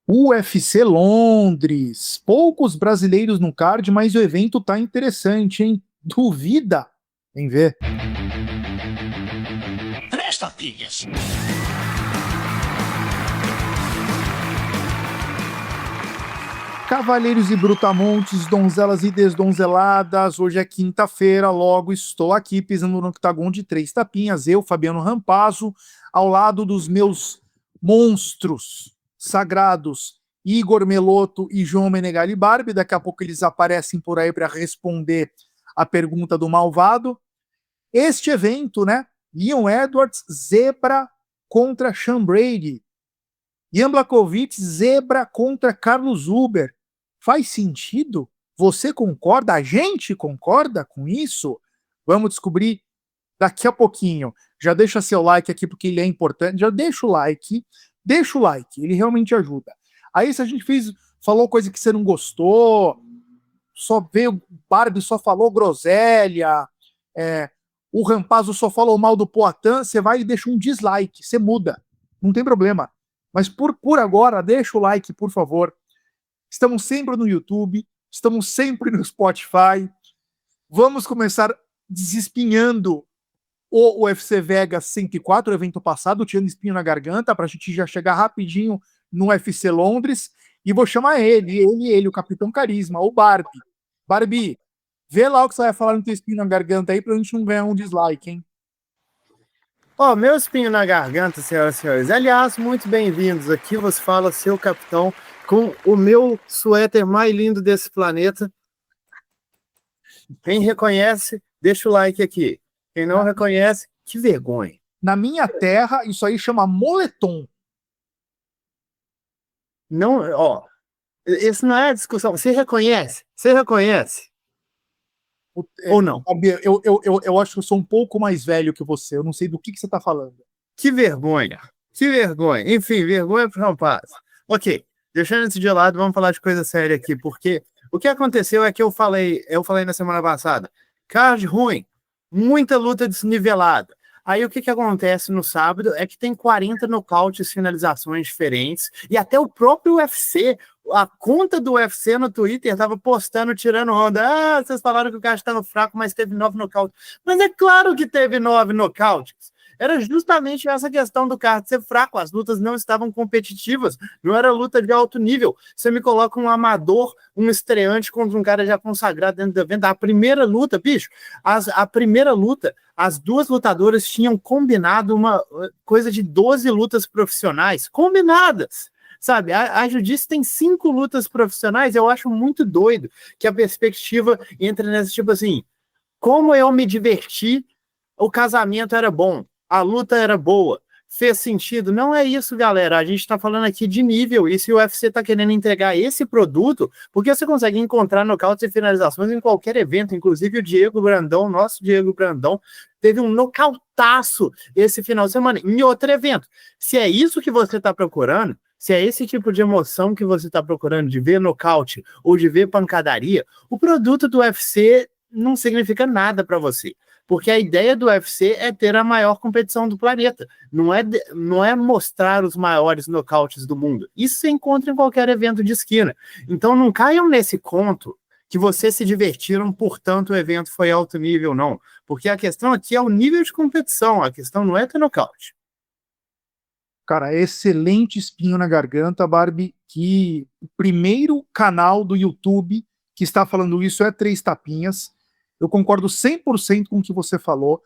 UFC Londres. Poucos brasileiros no card, mas o evento tá interessante, hein? Duvida em ver. Presta, filhas. Cavaleiros e Brutamontes, donzelas e desdonzeladas. Hoje é quinta-feira, logo estou aqui pisando no octagon de 3 tapinhas. Eu, Fabiano Rampazzo, ao lado dos meus monstros sagrados, Igor Meloto e João Menegali Barbie. Daqui a pouco eles aparecem por aí para responder a pergunta do malvado. Este evento, né? Leon Edwards, zebra contra Sean Brady. Jan Blachowicz, zebra contra Carlos Huber. Faz sentido? Você concorda? A gente concorda com isso? Vamos descobrir daqui a pouquinho. Já deixa seu like aqui porque ele é importante. Já deixa o like, ele realmente ajuda. Aí se a gente falou coisa que você não gostou, só veio Barbie, só falou groselha, o Rampazzo só falou mal do Poatan, você vai e deixa um dislike, você muda, não tem problema. Mas por agora, deixa o like, por favor. Estamos sempre no YouTube, estamos sempre no Spotify. Vamos começar desespinhando o UFC Vegas 104, o evento passado, tirando espinho na garganta, para a gente já chegar rapidinho no UFC Londres. E vou chamar ele, o Capitão Carisma, o Barbie. Barbie, vê lá o que você vai falar no teu espinho na garganta aí, pra gente não ganhar um dislike, hein? Meu espinho na garganta, senhoras e senhores. Aliás, muito bem-vindos. Aqui você fala seu capitão com o meu suéter mais lindo desse planeta. Quem reconhece, deixa o like aqui. Quem não reconhece, que vergonha. Na minha terra, isso aí chama moletom. Não, esse não é a discussão. Você reconhece? Você reconhece? Ou não? Eu acho que eu sou um pouco mais velho que você. Eu não sei do que você está falando. Que vergonha. Que vergonha. Enfim, vergonha para o rapaz. Ok, deixando isso de lado, vamos falar de coisa séria aqui, porque o que aconteceu é que eu falei na semana passada, card ruim, muita luta desnivelada. Aí o que acontece no sábado é que tem 40 nocautes, finalizações diferentes, e até o próprio UFC, a conta do UFC no Twitter estava postando, tirando onda. Vocês falaram que o cara estava fraco, mas teve 9 nocautes. Mas é claro que teve 9 nocautes. Era justamente essa questão do card ser fraco, as lutas não estavam competitivas, não era luta de alto nível. Você me coloca um amador, um estreante contra um cara já consagrado dentro do evento. A primeira luta, bicho, a primeira luta, as duas lutadoras tinham combinado uma coisa de 12 lutas profissionais, combinadas. Sabe, a Judice tem 5 lutas profissionais. Eu acho muito doido que a perspectiva entra nessa, tipo assim, como eu me diverti, o casamento era bom, a luta era boa, fez sentido. Não é isso, galera. A gente está falando aqui de nível. E se o UFC está querendo entregar esse produto, porque você consegue encontrar nocautes e finalizações em qualquer evento. Inclusive o Diego Brandão, nosso Diego Brandão, teve um nocautaço esse final de semana em outro evento. Se é isso que você está procurando, se é esse tipo de emoção que você está procurando, de ver nocaute ou de ver pancadaria, o produto do UFC não significa nada para você. Porque a ideia do UFC é ter a maior competição do planeta. Não é mostrar os maiores nocautes do mundo. Isso você encontra em qualquer evento de esquina. Então não caiam nesse conto que vocês se divertiram, portanto o evento foi alto nível, não. Porque a questão aqui é o nível de competição. A questão não é ter nocaute. Cara, excelente espinho na garganta, Barbie, que o primeiro canal do YouTube que está falando isso é 3 tapinhas. Eu concordo 100% com o que você falou.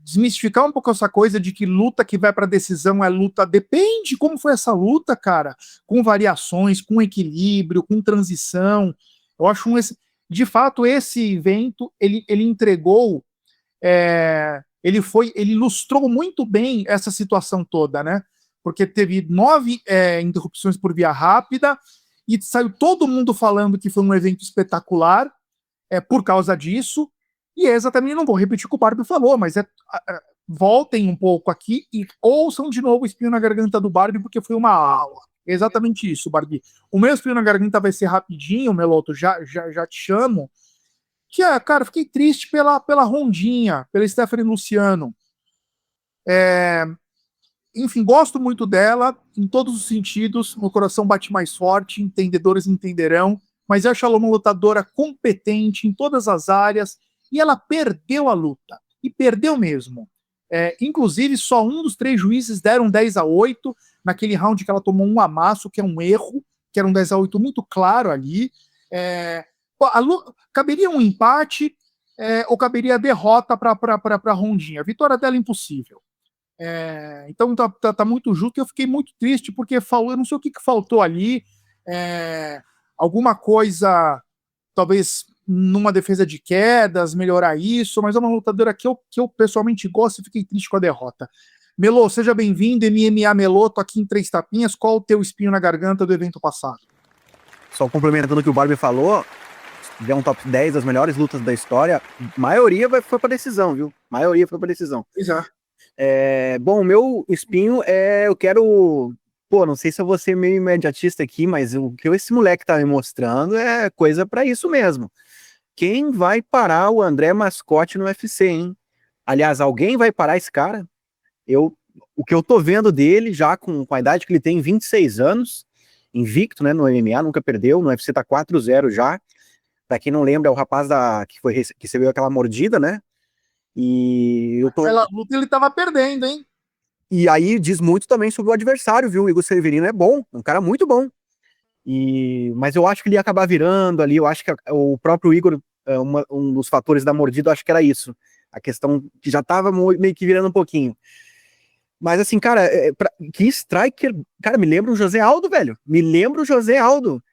Desmistificar um pouco essa coisa de que luta que vai para decisão é luta. Depende como foi essa luta, cara. Com variações, com equilíbrio, com transição. Eu acho de fato, esse evento ele entregou. Ele ilustrou muito bem essa situação toda, né? Porque teve 9 interrupções por via rápida e saiu todo mundo falando que foi um evento espetacular por causa disso. E é exatamente, não vou repetir o que o Barbie falou, mas voltem um pouco aqui e ouçam de novo o espinho na garganta do Barbie, porque foi uma aula. Exatamente isso, Barbie. O meu espinho na garganta vai ser rapidinho, Meloto, já te chamo. Que cara, fiquei triste pela Rondinha, pela Stephanie Luciano. enfim, gosto muito dela em todos os sentidos. Meu coração bate mais forte, entendedores entenderão. Mas eu acho ela uma lutadora competente em todas as áreas e ela perdeu a luta. E perdeu mesmo. Inclusive, só um dos 3 juízes deram 10-8 naquele round que ela tomou um amasso, que é um erro, que era um 10-8 muito claro ali. Caberia um empate ou caberia a derrota para a Rondinha. A vitória dela é impossível. Então tá muito justo. Eu fiquei muito triste porque eu não sei o que faltou ali. Alguma coisa, talvez numa defesa de quedas, melhorar isso, mas é uma lutadora que eu pessoalmente gosto e fiquei triste com a derrota. Melô, seja bem-vindo, MMA Melô, tô aqui em 3 tapinhas. Qual o teu espinho na garganta do evento passado? Só complementando o que o Barbie falou, se tiver um top 10 das melhores lutas da história, maioria foi pra decisão, viu? Maioria foi pra decisão. Exato. Bom, o meu espinho eu quero... Pô, não sei se eu vou ser meio imediatista aqui, mas o que esse moleque tá me mostrando é coisa pra isso mesmo. Quem vai parar o André Mascote no UFC, hein? Aliás, alguém vai parar esse cara? O que eu tô vendo dele, já com a idade que ele tem, 26 anos, invicto, né, no MMA, nunca perdeu, no UFC tá 4-0 já. Pra quem não lembra, é o rapaz que recebeu aquela mordida, né? E Aquela luta ele tava perdendo, hein? E aí diz muito também sobre o adversário, viu? O Igor Severino é bom, um cara muito bom. Mas eu acho que ele ia acabar virando ali, eu acho que o próprio Igor, um dos fatores da mordida, eu acho que era isso. A questão que já tava meio que virando um pouquinho. Mas assim, cara, que striker, cara, me lembra o José Aldo, velho. Me lembra o José Aldo.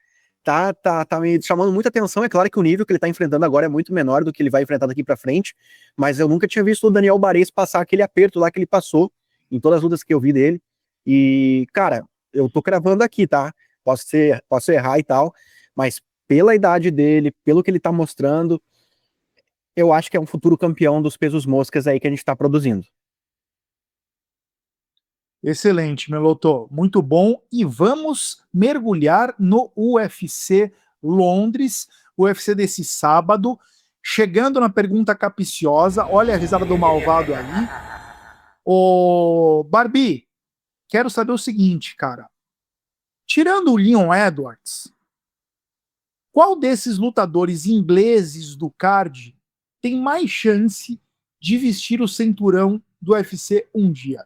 Tá me chamando muita atenção. É claro que o nível que ele tá enfrentando agora é muito menor do que ele vai enfrentar daqui pra frente, mas eu nunca tinha visto o Daniel Barês passar aquele aperto lá que ele passou em todas as lutas que eu vi dele. E, cara, eu tô cravando aqui, tá? Posso errar e tal, mas pela idade dele, pelo que ele tá mostrando, eu acho que é um futuro campeão dos pesos moscas aí que a gente tá produzindo. Excelente, Meloto. Muito bom. E vamos mergulhar no UFC Londres, UFC desse sábado. Chegando na pergunta capiciosa, olha a risada do malvado aí. Ô, Barbie, quero saber o seguinte, cara. Tirando o Leon Edwards, qual desses lutadores ingleses do card tem mais chance de vestir o cinturão do UFC um dia?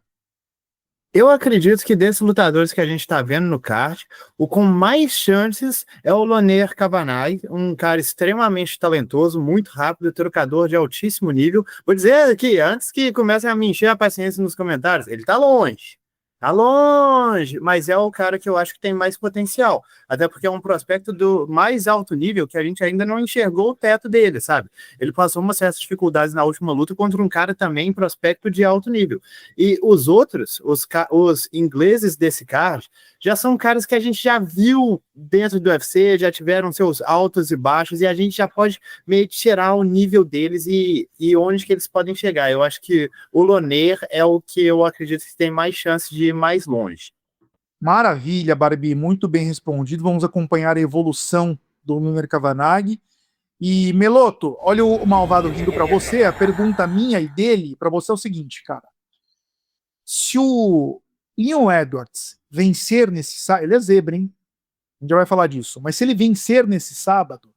Eu acredito que desses lutadores que a gente está vendo no card, o com mais chances é o Loner Kavanagh, um cara extremamente talentoso, muito rápido, trocador de altíssimo nível. Vou dizer aqui, antes que comecem a me encher a paciência nos comentários, ele tá longe. Tá longe, mas é o cara que eu acho que tem mais potencial. Até porque é um prospecto do mais alto nível que a gente ainda não enxergou o teto dele, sabe? Ele passou umas certas dificuldades na última luta contra um cara também prospecto de alto nível. E os outros, os ingleses desse card, já são caras que a gente já viu dentro do UFC, já tiveram seus altos e baixos, e a gente já pode meio que tirar o nível deles e onde que eles podem chegar. Eu acho que o Loner é o que eu acredito que tem mais chance de ir mais longe. Maravilha, Barbie, muito bem respondido. Vamos acompanhar a evolução do Nuner Kavanagh. E Meloto, olha o malvado rindo para você. A pergunta minha e dele para você é o seguinte, cara. Se o Leon Edwards vencer nesse sábado, ele é zebra, hein? A gente já vai falar disso. Mas se ele vencer nesse sábado,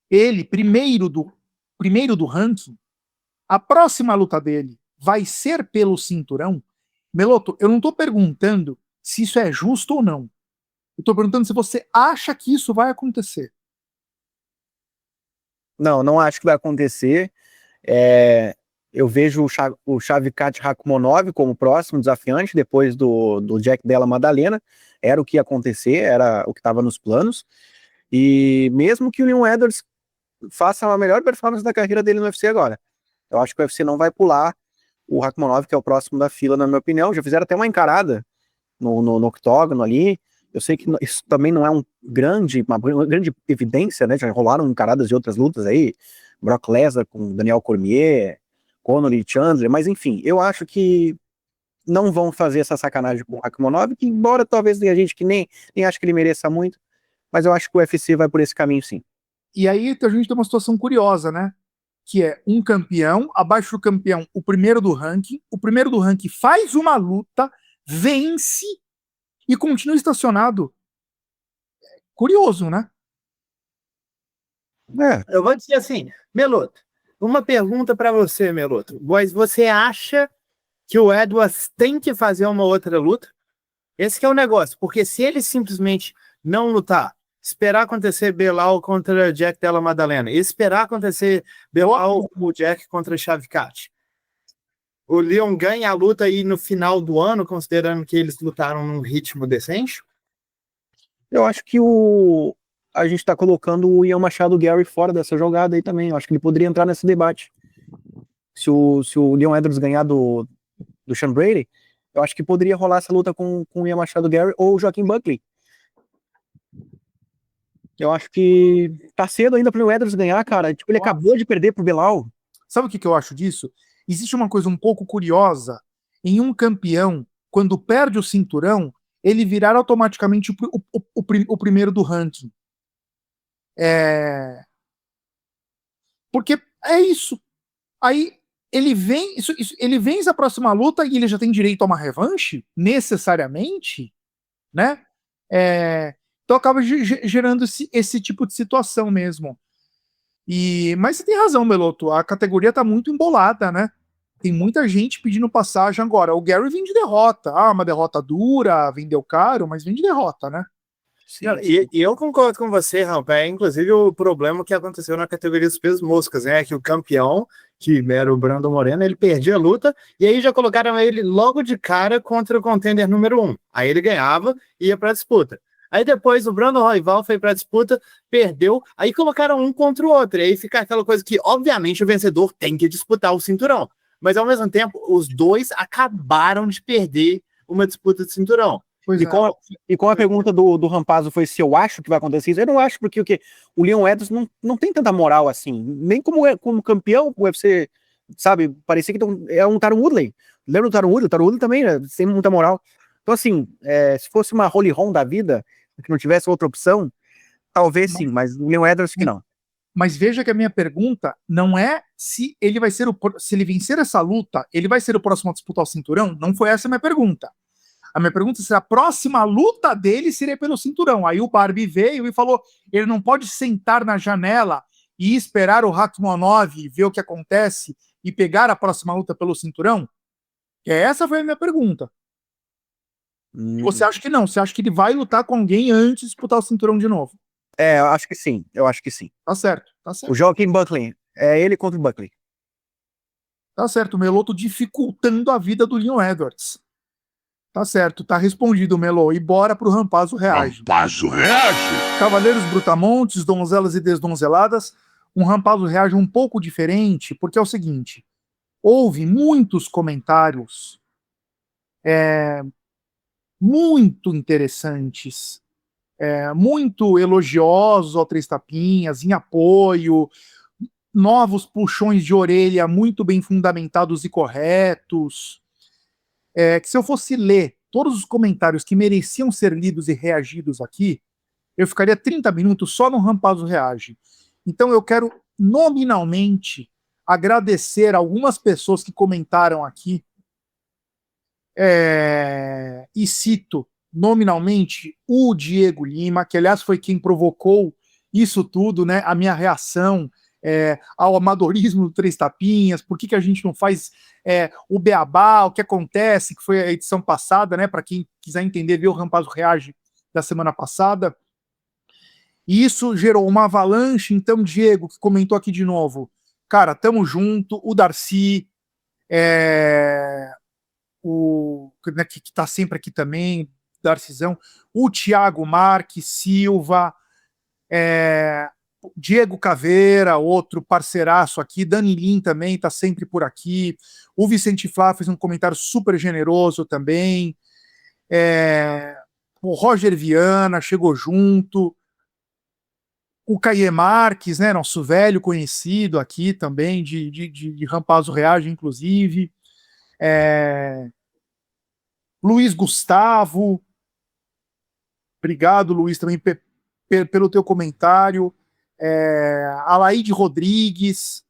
ele, primeiro do ranking, a próxima luta dele vai ser pelo cinturão? Meloto, eu não estou perguntando se isso é justo ou não. Eu estou perguntando se você acha que isso vai acontecer. Não acho que vai acontecer. Eu vejo o Shavkat Rakhmonov como próximo desafiante, depois do Jack Della Maddalena. Era o que ia acontecer, era o que estava nos planos. E mesmo que o Leon Edwards faça a melhor performance da carreira dele no UFC agora, eu acho que o UFC não vai pular o Rakhmonov, que é o próximo da fila, na minha opinião. Já fizeram até uma encarada no octógono ali. Eu sei que isso também não é uma grande evidência, né? Já rolaram encaradas de outras lutas aí, Brock Lesnar com Daniel Cormier, Conor e Chandler, mas enfim, eu acho que não vão fazer essa sacanagem com o Rakhmonov, que embora talvez tenha gente que nem acha que ele mereça muito, mas eu acho que o UFC vai por esse caminho sim. E aí a gente tem uma situação curiosa, né? que é um campeão, abaixo do campeão, o primeiro do ranking faz uma luta, vence e continua estacionado. Curioso, né? Eu vou dizer assim, Meloto, uma pergunta para você, Meloto. Mas você acha que o Edwards tem que fazer uma outra luta? Esse que é o negócio, porque se ele simplesmente não lutar, esperar acontecer Belal contra Jack Della Maddalena, e esperar acontecer Belal ou Jack contra Shavkat, o Leon ganha a luta aí no final do ano, considerando que eles lutaram num ritmo decente? Eu acho que a gente tá colocando o Ian Machado Gary fora dessa jogada aí também. Eu acho que ele poderia entrar nesse debate. Se o Leon Edwards ganhar do Sean Brady, eu acho que poderia rolar essa luta com o Ian Machado Gary ou o Joaquim Buckley. Eu acho que tá cedo ainda pro Leon Edwards ganhar, cara. Tipo, ele acabou de perder pro Belal. Sabe o que eu acho disso? Existe uma coisa um pouco curiosa em um campeão, quando perde o cinturão, ele virar automaticamente o primeiro do ranking. Porque é isso. Aí ele vem, ele vence a próxima luta e ele já tem direito a uma revanche, necessariamente, né? Então acaba gerando esse tipo de situação mesmo. Mas você tem razão, Meloto. A categoria tá muito embolada, né? Tem muita gente pedindo passagem agora. O Gary vem de derrota. Uma derrota dura, vendeu caro, mas vem de derrota, né? Sim. E eu concordo com você, rapaz. Inclusive, o problema que aconteceu na categoria dos pesos moscas, né? Que o campeão, que era o Brandon Moreno, ele perdia a luta, e aí já colocaram ele logo de cara contra o contender número 1. Aí ele ganhava e ia pra disputa. Aí depois o Brandon Royval foi pra disputa, perdeu, aí colocaram um contra o outro. E aí fica aquela coisa que, obviamente, o vencedor tem que disputar o cinturão. Mas, ao mesmo tempo, os dois acabaram de perder uma disputa de cinturão. E com a pergunta do Rampazzo foi se eu acho que vai acontecer isso, eu não acho, porque o Leon Edwards não tem tanta moral assim, nem como campeão o UFC, sabe, parecia que é um Tyron Woodley. Lembra do Tyron Woodley? O Tyron Woodley também, né, sem muita moral. Então assim, se fosse uma Holly Holm da vida, que não tivesse outra opção, talvez sim, mas o Leon Edwards que não. Mas veja que a minha pergunta não é se ele vai ser se ele vencer essa luta, ele vai ser o próximo a disputar o cinturão? Não foi essa a minha pergunta. A minha pergunta é se a próxima luta dele seria pelo cinturão. Aí o Barbie veio e falou: ele não pode sentar na janela e esperar o Rakhmonov ver o que acontece e pegar a próxima luta pelo cinturão? Essa foi a minha pergunta. Você acha que não? Você acha que ele vai lutar com alguém antes de disputar o cinturão de novo? Eu acho que sim, Tá certo, tá certo. O Joaquim Buckley, é ele contra o Buckley. Tá certo, o Meloto dificultando a vida do Leon Edwards. Tá certo, tá respondido, Melo. E bora pro Rampazzo Reage. Rampazzo Reage! Cavaleiros Brutamontes, Donzelas e Desdonzeladas. Um Rampazzo Reage um pouco diferente, porque é o seguinte: houve muitos comentários muito interessantes, muito elogiosos ao Três Tapinhas, em apoio, novos puxões de orelha muito bem fundamentados e corretos. Que se eu fosse ler todos os comentários que mereciam ser lidos e reagidos aqui, eu ficaria 30 minutos só no Rampazzo Reage. Então eu quero nominalmente agradecer algumas pessoas que comentaram aqui, e cito nominalmente o Diego Lima, que aliás foi quem provocou isso tudo, né? A minha reação ao amadorismo do Três Tapinhas, por que a gente não faz o beabá, o que acontece, que foi a edição passada, né? Para quem quiser entender, ver o Rampazzo Reage da semana passada. E isso gerou uma avalanche. Então, Diego, que comentou aqui de novo, cara, tamo junto. O Darcy, né, que tá sempre aqui também, Darcyzão. O Thiago Marques Silva, Diego Caveira, outro parceiraço aqui, Dani Lin também tá sempre por aqui, o Vicente Flá fez um comentário super generoso também, o Roger Viana chegou junto, o Caie Marques, né, nosso velho conhecido aqui também, de Rampazzo Reage, inclusive, Luiz Gustavo, obrigado, Luiz, também pelo teu comentário, Alaide Rodrigues,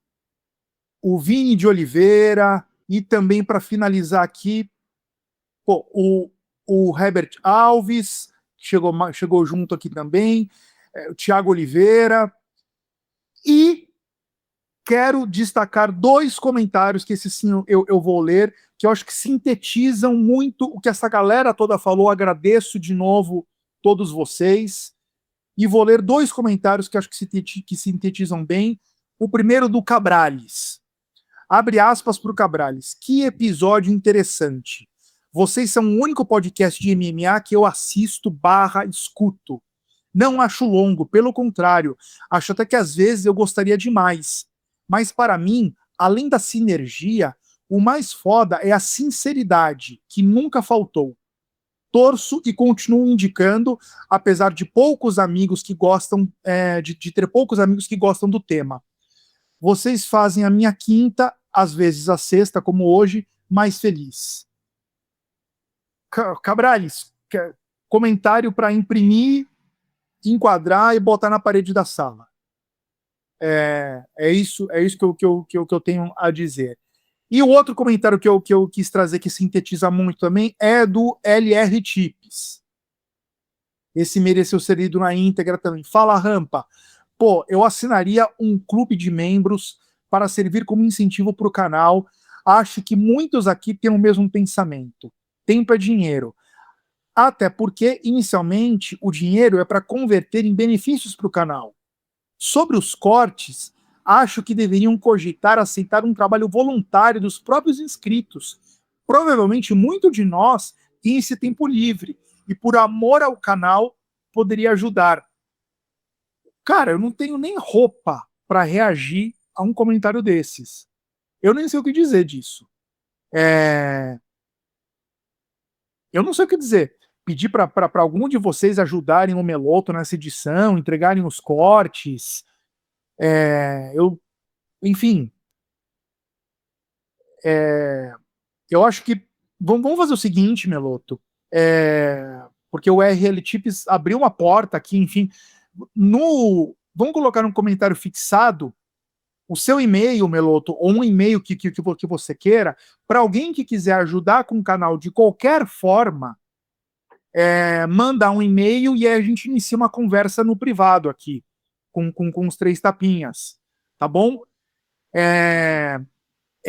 o Vini de Oliveira, e também para finalizar aqui, pô, o Herbert Alves, chegou junto aqui também, o Thiago Oliveira, e quero destacar 2 comentários que esse sim eu vou ler, que eu acho que sintetizam muito o que essa galera toda falou. Agradeço de novo todos vocês. E vou ler 2 comentários que eu acho que sintetizam bem. O primeiro do Cabrales. Abre aspas para o Cabrales. Que episódio interessante. Vocês são o único podcast de MMA que eu assisto / escuto. Não acho longo, pelo contrário. Acho até que às vezes eu gostaria de mais. Mas para mim, além da sinergia, o mais foda é a sinceridade, que nunca faltou. Torço e continuo indicando, apesar de poucos amigos que gostam, de ter poucos amigos que gostam do tema. Vocês fazem a minha quinta, às vezes a sexta, como hoje, mais feliz. Cabrales, comentário para imprimir, enquadrar e botar na parede da sala. É isso que eu tenho a dizer. E o outro comentário que eu quis trazer, que sintetiza muito também, é do LR Chips. Esse mereceu ser lido na íntegra também. Fala, Rampa. Pô, eu assinaria um clube de membros para servir como incentivo para o canal. Acho que muitos aqui têm o mesmo pensamento. Tempo é dinheiro. Até porque, inicialmente, o dinheiro é para converter em benefícios para o canal. Sobre os cortes, acho que deveriam cogitar aceitar um trabalho voluntário dos próprios inscritos. Provavelmente muito de nós tem esse tempo livre e, por amor ao canal, poderia ajudar. Cara, eu não tenho nem roupa para reagir a um comentário desses. Eu nem sei o que dizer disso. Eu não sei o que dizer. Pedir para algum de vocês ajudarem o Meloto nessa edição, entregarem os cortes. Enfim, eu acho que vamos fazer o seguinte, Meloto, porque o RL Chips abriu uma porta aqui, enfim, vamos colocar um comentário fixado, o seu e-mail, Meloto, ou um e-mail que você queira, para alguém que quiser ajudar com o canal de qualquer forma, mandar um e-mail e aí a gente inicia uma conversa no privado aqui, com os 3 tapinhas, tá bom? É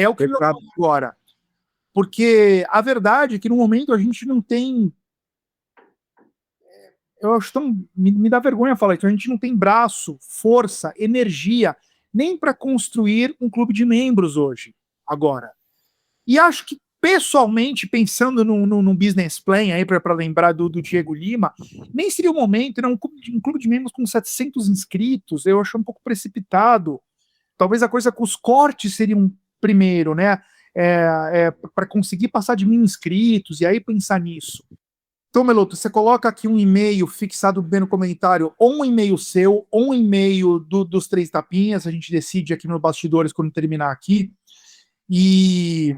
o que eu falo agora. Porque a verdade é que no momento a gente não tem. Eu acho tão. Me dá vergonha falar isso. A gente não tem braço, força, energia, nem para construir um clube de membros hoje, agora. E acho que, pessoalmente, pensando num business plan aí para lembrar do Diego Lima, nem seria o momento, né? Um clube de membros com 700 inscritos, eu acho um pouco precipitado. Talvez a coisa com os cortes seriam primeiro, né? Para conseguir passar de 1.000 inscritos e aí pensar nisso. Então, Meloto, você coloca aqui um e-mail fixado bem no comentário, ou um e-mail seu, ou um e-mail dos 3 tapinhas, a gente decide aqui nos bastidores quando terminar aqui. E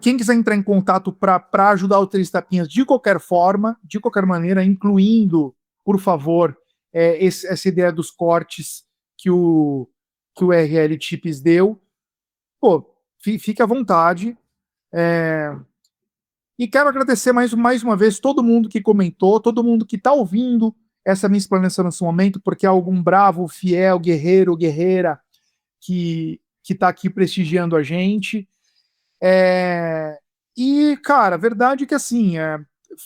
quem quiser entrar em contato para ajudar o 3 tapinhas de qualquer forma, de qualquer maneira, incluindo, por favor, essa ideia dos cortes que o RL Chips deu, pô, fique à vontade. E quero agradecer mais uma vez todo mundo que comentou, todo mundo que está ouvindo essa minha explanação nesse momento, porque é algum bravo, fiel, guerreiro, guerreira que está aqui prestigiando a gente. E, cara, a verdade é que, assim,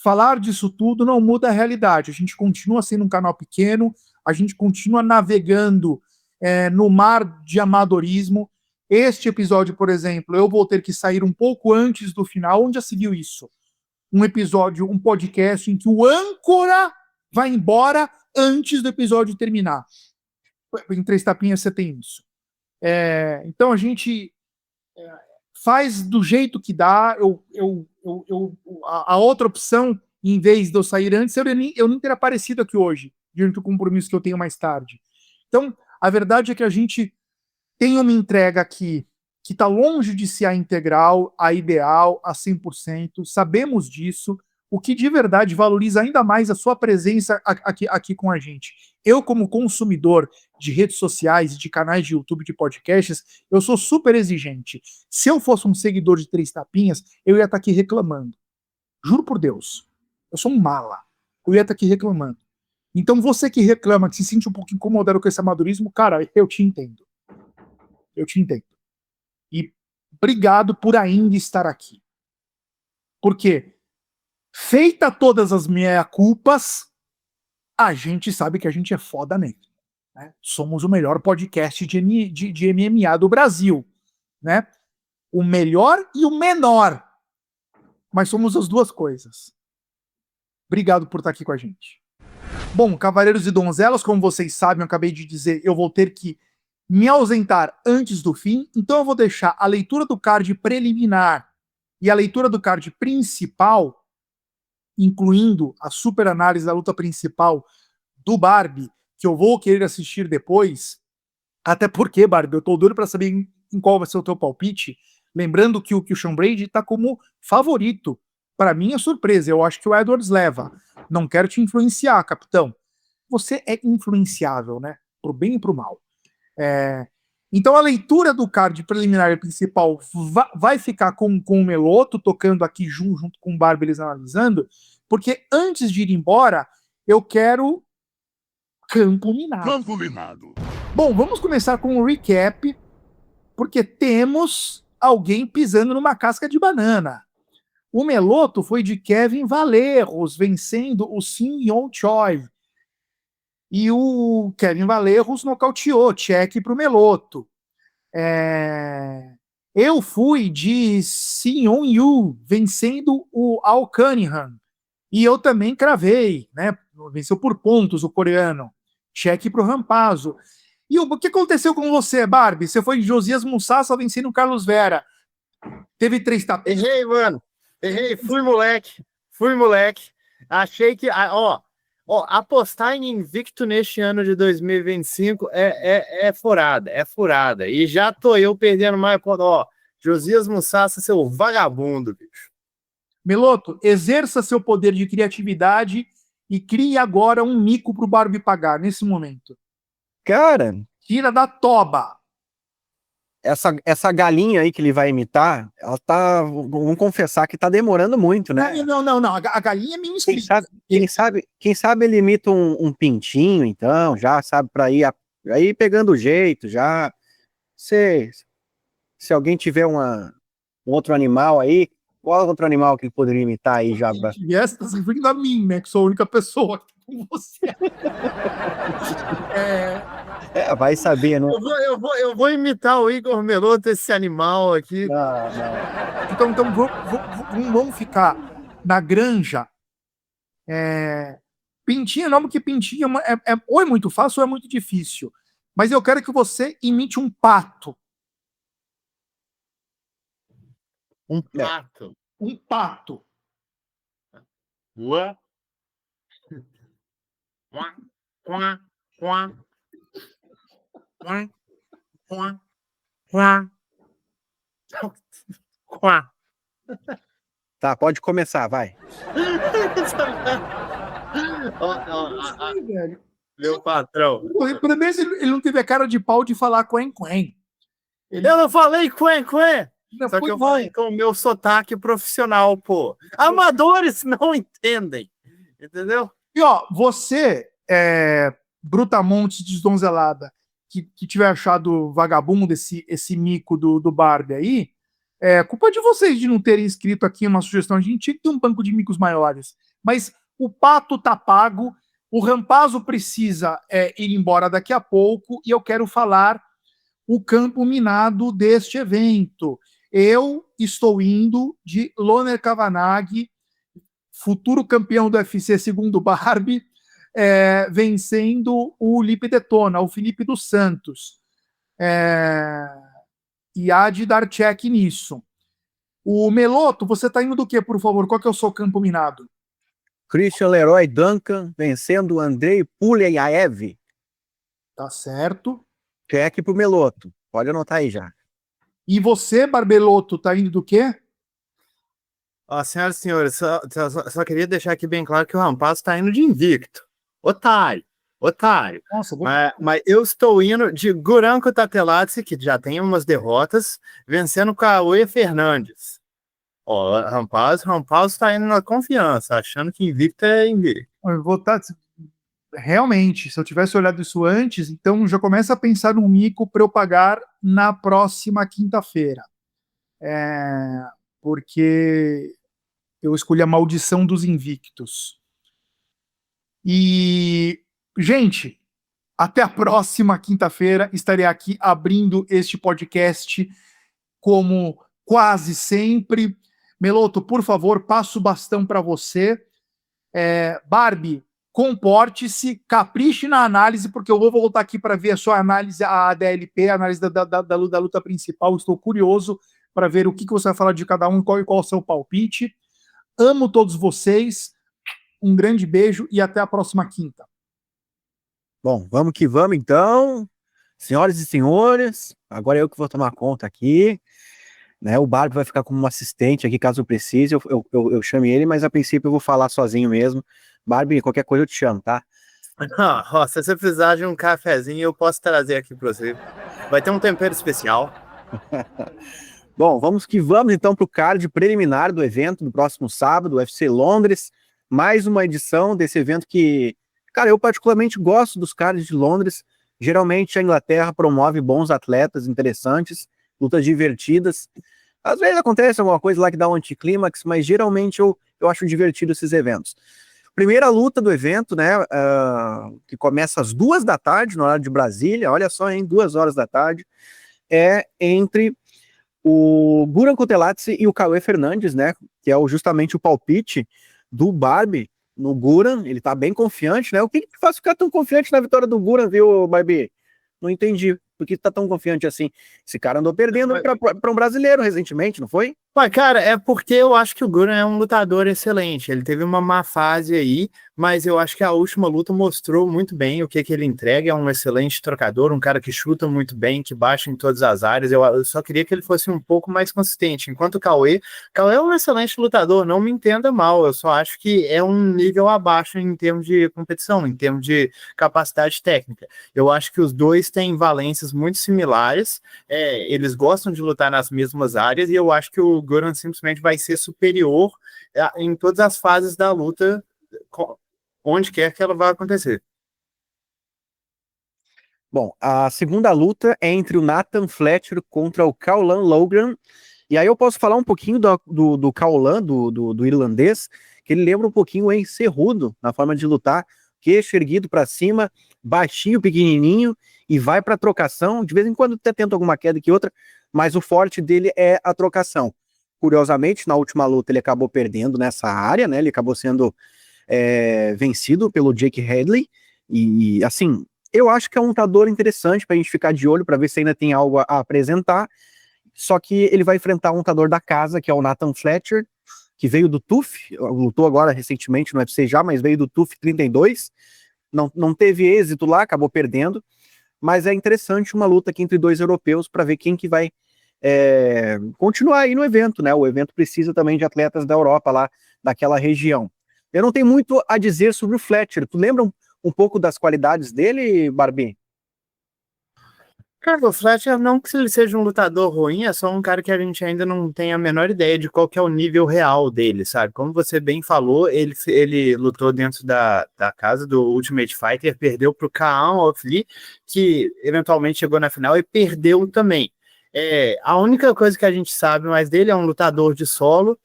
falar disso tudo não muda a realidade. A gente continua sendo um canal pequeno, a gente continua navegando no mar de amadorismo. Este episódio, por exemplo, eu vou ter que sair um pouco antes do final. Onde já se viu isso? Um episódio, um podcast em que o âncora vai embora antes do episódio terminar. Em 3 tapinhas você tem isso. Então a gente faz do jeito que dá. A outra opção, em vez de eu sair antes, eu nem teria aparecido aqui hoje, diante do compromisso que eu tenho mais tarde. Então, a verdade é que a gente tem uma entrega aqui que está longe de ser a integral, a ideal, a 100%. Sabemos disso. o que de verdade valoriza ainda mais a sua presença aqui com a gente. Eu, como consumidor de redes sociais, de canais de YouTube, de podcasts, eu sou super exigente. Se eu fosse um seguidor de Três Tapinhas, eu ia estar aqui reclamando. Juro por Deus. Eu sou um mala. Eu ia estar aqui reclamando. Então você que reclama, que se sente um pouco incomodado com esse amadorismo, cara, eu te entendo. Eu te entendo. E obrigado por ainda estar aqui. Porque, feita todas as meia-culpas, a gente sabe que a gente é foda mesmo. Né? Somos o melhor podcast de MMA do Brasil. Né? O melhor e o menor. Mas somos as duas coisas. Obrigado por estar aqui com a gente. Bom, Cavaleiros e Donzelas, como vocês sabem, eu acabei de dizer, eu vou ter que me ausentar antes do fim, então eu vou deixar a leitura do card preliminar e a leitura do card principal, incluindo a super análise da luta principal do Barbie, que eu vou querer assistir depois, até porque, Barbie, eu tô doido para saber em qual vai ser o teu palpite, lembrando que o Sean Brady tá como favorito. Para mim é surpresa, eu acho que o Edwards leva. Não quero te influenciar, capitão. Você é influenciável, né? Pro bem e pro mal. Então a leitura do card preliminar e principal vai ficar com o Meloto tocando aqui junto com o Barbie, eles analisando, porque antes de ir embora, eu quero campo minado. Campo minado. Bom, vamos começar com um recap, porque temos alguém pisando numa casca de banana. O Meloto foi de Kevin Valerros, vencendo o Sin Yon Choi. E o Kevin Valerros nocauteou, cheque para o Meloto. Eu fui de Sin Yon Yu, vencendo o Al Cunningham. E eu também cravei, né? Venceu por pontos o coreano. Cheque para o Rampazzo. E o que aconteceu com você, Barbie? Você foi de Josias Mussassa vencendo o Carlos Vera. Teve 3 tapas. Errei, mano. Errei, fui moleque. Achei que, apostar em invicto neste ano de 2025 é furada. E já tô eu perdendo mais, Josias Mussassa, seu vagabundo, bicho. Meloto, exerça seu poder de criatividade e crie agora um mico pro Barbie pagar, nesse momento. Cara, Tira da toba. essa galinha aí que ele vai imitar, ela tá, vamos confessar que tá demorando muito, né? Não. A galinha é meio inscrita. Quem sabe ele imita um pintinho, então, já sabe, pra ir aí pegando o jeito, já. Se alguém tiver um outro animal aí, qual outro animal que ele poderia imitar aí já? E essa tá se referindo a mim, né? Que sou a única pessoa aqui com você. Vai saber, né? Eu vou imitar o Igor Meloto, esse animal aqui. Então vamos ficar na granja. Pintinho, não, porque pintinho ou é muito fácil ou é muito difícil. Mas eu quero que você imite um pato. Um pato. Um pato. Ua. Quá, quá, quá. Quá, quá, quá. Quá. Tá, pode começar, vai. Velho. Meu patrão. Pelo menos ele não teve a cara de pau de falar quen. Eu não falei quen. Não, Só que eu falei com o meu sotaque profissional, pô. Amadores não entendem. Entendeu? E ó, você, Brutamontes desdonzelada, que tiver achado vagabundo esse mico do Barbie aí, culpa de vocês de não terem escrito aqui uma sugestão. A gente tinha que ter um banco de micos maiores. Mas o pato tá pago, o Rampazzo precisa ir embora daqui a pouco, e eu quero falar o campo minado deste evento. Eu estou indo de Loner Kavanagh, futuro campeão do UFC segundo Barbie, vencendo o Lipe Detona, o Felipe dos Santos. E há de dar check nisso. O Meloto, você tá indo do que, por favor? Qual que é o seu campo minado? Christian Leroy Duncan vencendo Andrei Pulyaev. Tá certo. Check pro Meloto. Pode anotar aí já. E você, Barbeloto, tá indo do quê? Ó, senhoras e senhores, só queria deixar aqui bem claro que o Rampaz tá indo de invicto. Otário, otário. Nossa, Mas eu estou indo de Guranco Tateladze, que já tem umas derrotas, vencendo o Cauê Fernandes. Ó, Rampaz tá indo na confiança, achando que invicto é invicto. eu vou estar. Realmente, se eu tivesse olhado isso antes, então já começa a pensar num mico para eu pagar na próxima quinta-feira. Porque eu escolhi a maldição dos invictos. E, gente, até a próxima quinta-feira. Estarei aqui abrindo este podcast como quase sempre. Meloto, por favor, passo o bastão para você. Barbie, comporte-se, capriche na análise, porque eu vou voltar aqui para ver a sua análise, a DLP, a análise da luta principal. Estou curioso para ver o que você vai falar de cada um, qual é o seu palpite. Amo todos vocês. Um grande beijo e até a próxima quinta. Bom, vamos que vamos então. Senhoras e senhores, agora eu que vou tomar conta aqui. Né, o Barbie vai ficar como um assistente aqui, caso eu precise, eu chame ele, mas a princípio eu vou falar sozinho mesmo. Barbie, qualquer coisa eu te chamo, tá? Se você precisar de um cafezinho, eu posso trazer aqui para você. Vai ter um tempero especial. Bom, vamos que vamos então para o card preliminar do evento do próximo sábado, UFC Londres. Mais uma edição desse evento que, cara, eu particularmente gosto dos cards de Londres. Geralmente a Inglaterra promove bons atletas interessantes, lutas divertidas. Às vezes acontece alguma coisa lá que dá um anticlímax, mas geralmente eu acho divertido esses eventos. Primeira luta do evento, né, que começa às 2 da tarde, no horário de Brasília, olha só, em 2 horas da tarde, é entre o Guran Kutateladze e o Cauê Fernandes, né, que é justamente o palpite do Barbie no Guran. Ele tá bem confiante, né, o que faz ficar tão confiante na vitória do Guran, viu, Barbie? Não entendi. Por que tá tão confiante assim? Esse cara andou perdendo para um brasileiro recentemente, não foi? Mas, cara, é porque eu acho que o Guran é um lutador excelente. Ele teve uma má fase aí, mas eu acho que a última luta mostrou muito bem o que ele entrega. É um excelente trocador, um cara que chuta muito bem, que baixa em todas as áreas. Eu só queria que ele fosse um pouco mais consistente. Enquanto o Cauê é um excelente lutador, não me entenda mal. Eu só acho que é um nível abaixo em termos de competição, em termos de capacidade técnica. Eu acho que os dois têm valências muito similares. Eles gostam de lutar nas mesmas áreas e eu acho que o Guran simplesmente vai ser superior em todas as fases da luta, onde quer que ela vá acontecer. Bom, a segunda luta é entre o Nathan Fletcher contra o Kaulan Logan. E aí eu posso falar um pouquinho do Kaulan, do irlandês, que ele lembra um pouquinho o Henry Cejudo na forma de lutar, queixo erguido para cima, baixinho, pequenininho, e vai para trocação. De vez em quando até tenta alguma queda que outra, mas o forte dele é a trocação. Curiosamente, na última luta ele acabou perdendo nessa área, né? Ele acabou sendo vencido pelo Jake Hadley. E assim, eu acho que é um lutador interessante pra gente ficar de olho, para ver se ainda tem algo a apresentar. Só que ele vai enfrentar um lutador da casa, que é o Nathan Fletcher, que veio do TUF, lutou agora recentemente no UFC já, mas veio do TUF 32. Não teve êxito lá, acabou perdendo. Mas é interessante uma luta aqui entre dois europeus para ver quem que vai continuar aí no evento, né? O evento precisa também de atletas da Europa lá, daquela região. Eu não tenho muito a dizer sobre o Fletcher. Tu lembra um pouco das qualidades dele, Barbie? Cara, o Fletcher não que ele seja um lutador ruim, é só um cara que a gente ainda não tem a menor ideia de qual que é o nível real dele, sabe? Como você bem falou, ele lutou dentro da casa do Ultimate Fighter, perdeu pro Kaan Ofli, que eventualmente chegou na final e perdeu também. A única coisa que a gente sabe mais dele é um lutador de solo,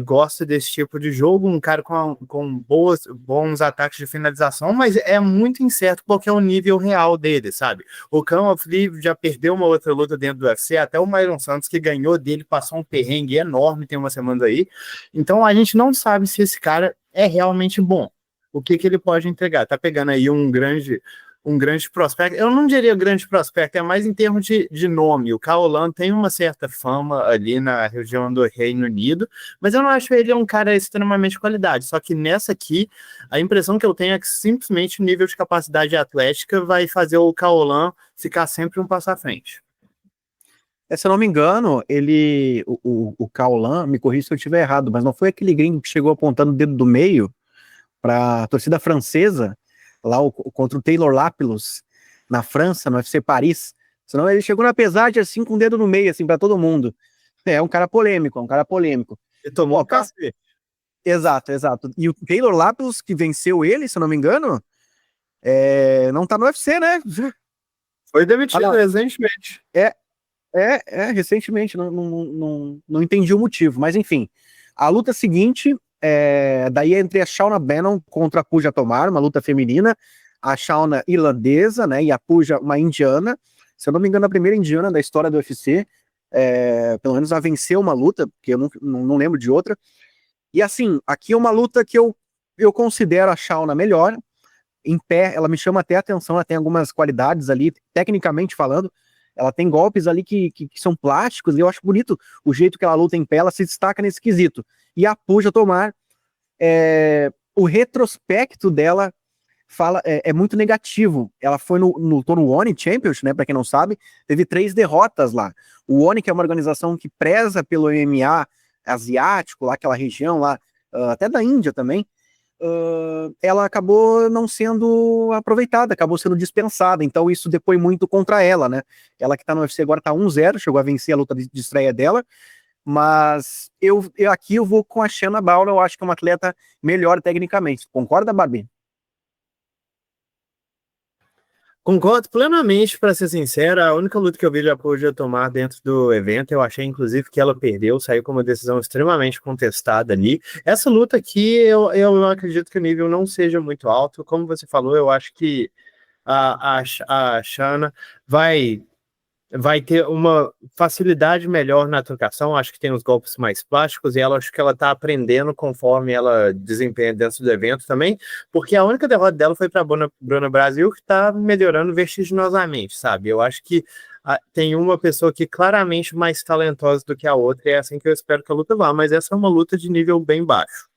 gosta desse tipo de jogo, um cara com bons ataques de finalização, mas é muito incerto qual que é o nível real dele, sabe? O Khan of Lee já perdeu uma outra luta dentro do UFC, até o Myron Santos, que ganhou dele, passou um perrengue enorme, tem uma semana aí. Então a gente não sabe se esse cara é realmente bom. O que ele pode entregar? Tá pegando aí um grande prospecto. Eu não diria grande prospecto, é mais em termos de nome. O Kaulan tem uma certa fama ali na região do Reino Unido, mas eu não acho ele um cara extremamente de qualidade. Só que nessa aqui, a impressão que eu tenho é que simplesmente o nível de capacidade atlética vai fazer o Kaulan ficar sempre um passo à frente. Se eu não me engano, o Kaulan, me corrija se eu estiver errado, mas não foi aquele gringo que chegou apontando o dedo do meio para a torcida francesa, lá contra o Taylor Lapillus, na França, no UFC Paris. Senão ele chegou na pesagem assim, com o dedo no meio, assim, para todo mundo. É um cara polêmico, é um cara polêmico. Ele tomou Ó, um café. Exato, exato. E o Taylor Lapillus, que venceu ele, se eu não me engano, não tá no UFC, né? Foi demitido não. recentemente. Recentemente, não entendi o motivo, mas enfim. A luta seguinte, daí é entre a Shauna Bannon contra a Pooja Tomar, uma luta feminina, a Shauna irlandesa, né, e a Pooja uma indiana, se eu não me engano a primeira indiana da história do UFC, pelo menos a venceu uma luta, porque eu não lembro de outra, e assim, aqui é uma luta que eu considero a Shauna melhor, em pé, ela me chama até a atenção, ela tem algumas qualidades ali, tecnicamente falando, ela tem golpes ali que são plásticos, e eu acho bonito o jeito que ela luta em pé, ela se destaca nesse quesito. E a Pooja Tomar, o retrospecto dela é muito negativo. Ela foi no One Championship, né, para quem não sabe, teve 3 derrotas lá. O One, que é uma organização que preza pelo MMA asiático, lá aquela região lá, até da Índia também, ela acabou não sendo aproveitada, acabou sendo dispensada, então isso depõe muito contra ela, né? Ela que tá no UFC agora tá 1-0, chegou a vencer a luta de estreia dela, mas aqui eu vou com a Shanna Bowler, eu acho que é uma atleta melhor tecnicamente. Concorda, Barbie? Concordo plenamente, para ser sincero. A única luta que eu vi a Pooja tomar dentro do evento, eu achei inclusive que ela perdeu, saiu com uma decisão extremamente contestada ali. Essa luta aqui, eu acredito que o nível não seja muito alto. Como você falou, eu acho que a Shanna vai ter uma facilidade melhor na trocação, acho que tem os golpes mais plásticos e ela acho que ela tá aprendendo conforme ela desempenha dentro do evento também, porque a única derrota dela foi para Bruna Brasil, que tá melhorando vertiginosamente, sabe? Eu acho que tem uma pessoa que claramente mais talentosa do que a outra, e é assim que eu espero que a luta vá, mas essa é uma luta de nível bem baixo.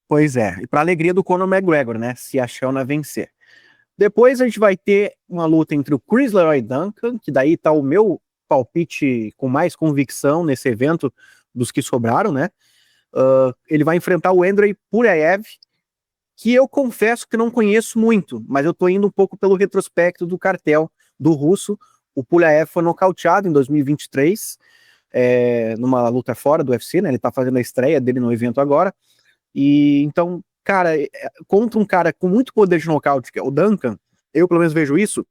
Pois é, e para alegria do Conor McGregor, né? Se a Shanna vencer. Depois a gente vai ter uma luta entre o Chris Leroy Duncan, que daí tá o meu palpite com mais convicção nesse evento dos que sobraram, né? Ele vai enfrentar o Andrei Puraev, que eu confesso que não conheço muito, mas eu tô indo um pouco pelo retrospecto do cartel do russo. O Puraev foi nocauteado em 2023, numa luta fora do UFC, né? Ele tá fazendo a estreia dele no evento agora. E então, cara, contra um cara com muito poder de nocaute, que é o Duncan, eu pelo menos vejo isso,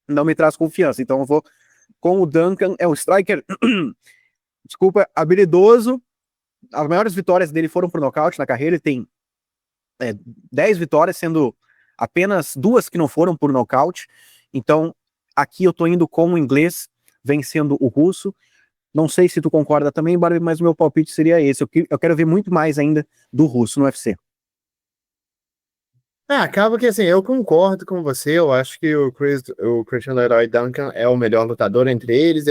não me traz confiança. Então eu vou com o Duncan, é um striker, desculpa, habilidoso. As maiores vitórias dele foram por nocaute na carreira, ele tem 10 vitórias, sendo apenas 2 que não foram por nocaute. Então, aqui eu tô indo com o inglês, vencendo o russo. Não sei se tu concorda também, Barbie, mas o meu palpite seria esse. Eu quero ver muito mais ainda do russo no UFC. Acaba que assim, eu concordo com você, eu acho que o Christian Leroy Duncan é o melhor lutador entre eles,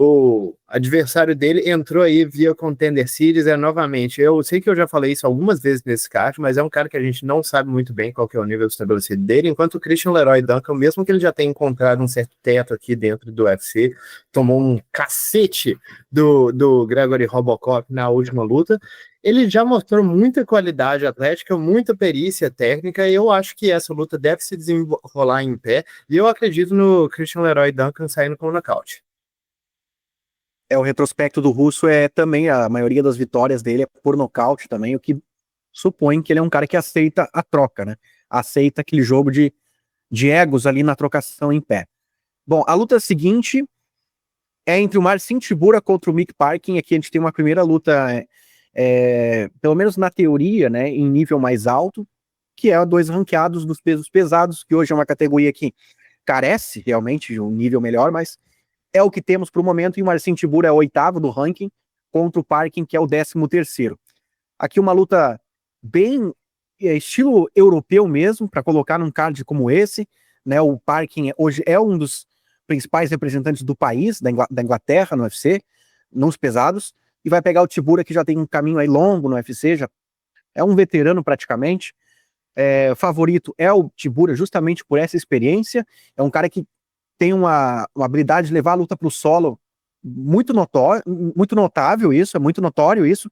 o adversário dele entrou aí via Contender Series, novamente, eu sei que eu já falei isso algumas vezes nesse card, mas é um cara que a gente não sabe muito bem qual que é o nível estabelecido dele, enquanto o Christian Leroy Duncan, mesmo que ele já tenha encontrado um certo teto aqui dentro do UFC, tomou um cacete do Gregory Robocop na última luta, ele já mostrou muita qualidade atlética, muita perícia técnica, e eu acho que essa luta deve se desenrolar em pé, e eu acredito no Christian Leroy Duncan saindo com o nocaute. O retrospecto do russo também, a maioria das vitórias dele é por nocaute também, o que supõe que ele é um cara que aceita a troca, né? Aceita aquele jogo de egos ali na trocação em pé. Bom, a luta seguinte é entre o Marcin Tybura contra o Mick Parkin. Aqui a gente tem uma primeira luta, pelo menos na teoria, né, em nível mais alto, que é 2 ranqueados dos pesos pesados, que hoje é uma categoria que carece realmente de um nível melhor, mas é o que temos para o momento, e o Marcin Tybura é o 8º do ranking, contra o Parkin, que é o 13º. Aqui uma luta bem estilo europeu mesmo, para colocar num card como esse, né? O Parkin hoje é um dos principais representantes do país, da Inglaterra, no UFC, nos pesados, e vai pegar o Tybura, que já tem um caminho aí longo no UFC, já é um veterano praticamente. O favorito é o Tybura, justamente por essa experiência, é um cara que tem uma habilidade de levar a luta para o solo muito notável isso, é muito notório isso.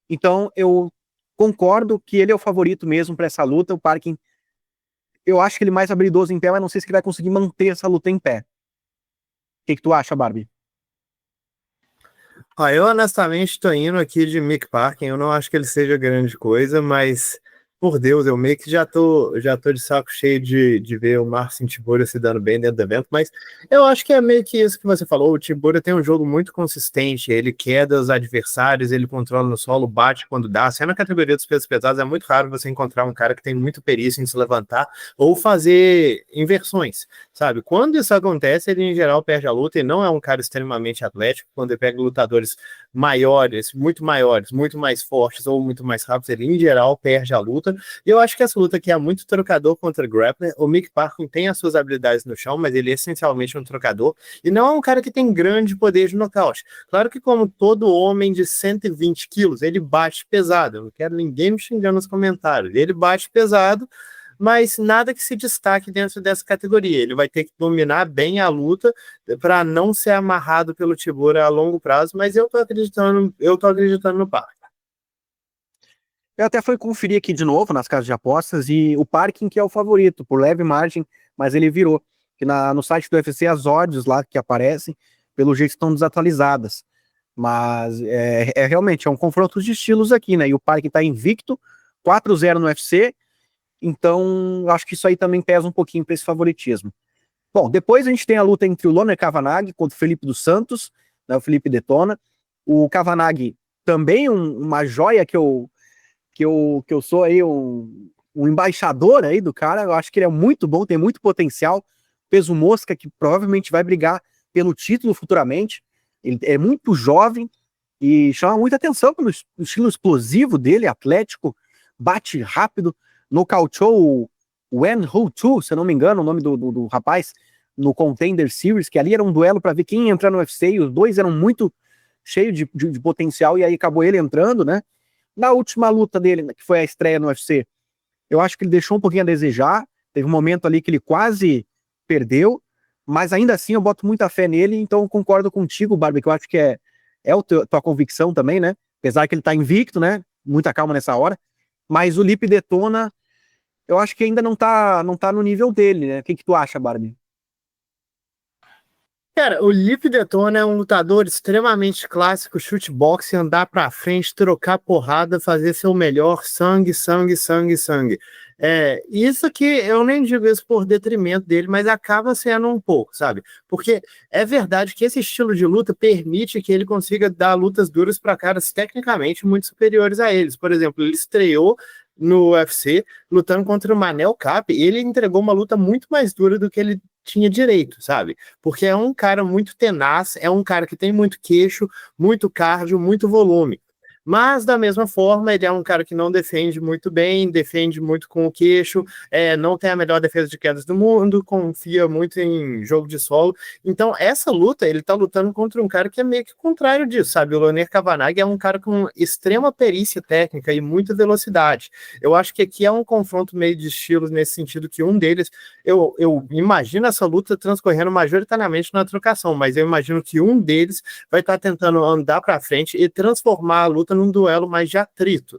Então eu concordo que ele é o favorito mesmo para essa luta. O Parkin, eu acho que ele é mais habilidoso em pé, mas não sei se ele vai conseguir manter essa luta em pé. O que tu acha, Barbie? Eu honestamente tô indo aqui de Mick Parkin, eu não acho que ele seja grande coisa, mas por Deus, eu meio que já tô de saco cheio de ver o Marcin Tybura se dando bem dentro do evento, mas eu acho que é meio que isso que você falou. O Tybura tem um jogo muito consistente, ele queda os adversários, ele controla no solo, bate quando dá. Sendo na categoria dos pesos pesados, é muito raro você encontrar um cara que tem muito perícia em se levantar ou fazer inversões, sabe? Quando isso acontece, ele em geral perde a luta, e não é um cara extremamente atlético. Quando ele pega lutadores maiores, muito mais fortes ou muito mais rápidos, ele em geral perde a luta. E eu acho que essa luta aqui é muito trocador contra grappler. O Mick Parkin tem as suas habilidades no chão, mas ele é essencialmente um trocador, e não é um cara que tem grande poder de nocaute. Claro que, como todo homem de 120 quilos, ele bate pesado. Eu não quero ninguém me xingando nos comentários. Ele bate pesado, mas nada que se destaque dentro dessa categoria. Ele vai ter que dominar bem a luta para não ser amarrado pelo Tybura a longo prazo, mas eu tô acreditando no Parkin. Eu até fui conferir aqui de novo nas casas de apostas, e o Parkin que é o favorito, por leve margem, mas ele virou. Que no site do UFC as odds lá que aparecem, pelo jeito estão desatualizadas. Mas realmente é um confronto de estilos aqui, né? E o Parkin tá invicto, 4-0 no UFC, então acho que isso aí também pesa um pouquinho para esse favoritismo. Bom, depois a gente tem a luta entre o Loner Kavanagh contra o Felipe dos Santos, né? O Felipe detona. O Kavanagh também uma joia que eu sou aí um embaixador aí do cara. Eu acho que ele é muito bom, tem muito potencial, peso mosca, que provavelmente vai brigar pelo título futuramente. Ele é muito jovem e chama muita atenção pelo estilo explosivo dele, atlético, bate rápido, nocauteou o Wen Hu Tu, se eu não me engano, o nome do rapaz, no Contender Series, que ali era um duelo para ver quem ia entrar no UFC, e os dois eram muito cheios de potencial, e aí acabou ele entrando, né? Na última luta dele, que foi a estreia no UFC, eu acho que ele deixou um pouquinho a desejar. Teve um momento ali que ele quase perdeu, mas ainda assim eu boto muita fé nele, então eu concordo contigo, Barbie, que eu acho que é tua convicção também, né? Apesar que ele tá invicto, né? Muita calma nessa hora. Mas o Lipe Detona, eu acho que ainda não tá no nível dele, né? O que tu acha, Barbie? Cara, o Lipe Detona é um lutador extremamente clássico, chute boxe, andar pra frente, trocar porrada, fazer seu melhor, sangue, sangue, sangue, sangue. Isso aqui, eu nem digo isso por detrimento dele, mas acaba sendo um pouco, sabe? Porque é verdade que esse estilo de luta permite que ele consiga dar lutas duras para caras tecnicamente muito superiores a eles. Por exemplo, ele estreou no UFC lutando contra o Manel Kape, e ele entregou uma luta muito mais dura do que ele tinha direito, sabe? Porque é um cara muito tenaz, é um cara que tem muito queixo, muito cardio, muito volume. Mas, da mesma forma, ele é um cara que não defende muito bem, defende muito com o queixo, não tem a melhor defesa de quedas do mundo, confia muito em jogo de solo. Então, essa luta, ele tá lutando contra um cara que é meio que o contrário disso, sabe? O Loner Kavanagh é um cara com extrema perícia técnica e muita velocidade. Eu acho que aqui é um confronto meio de estilos, nesse sentido que um deles, eu imagino essa luta transcorrendo majoritariamente na trocação, mas eu imagino que um deles vai estar tentando andar para frente e transformar a luta num duelo mais de atrito,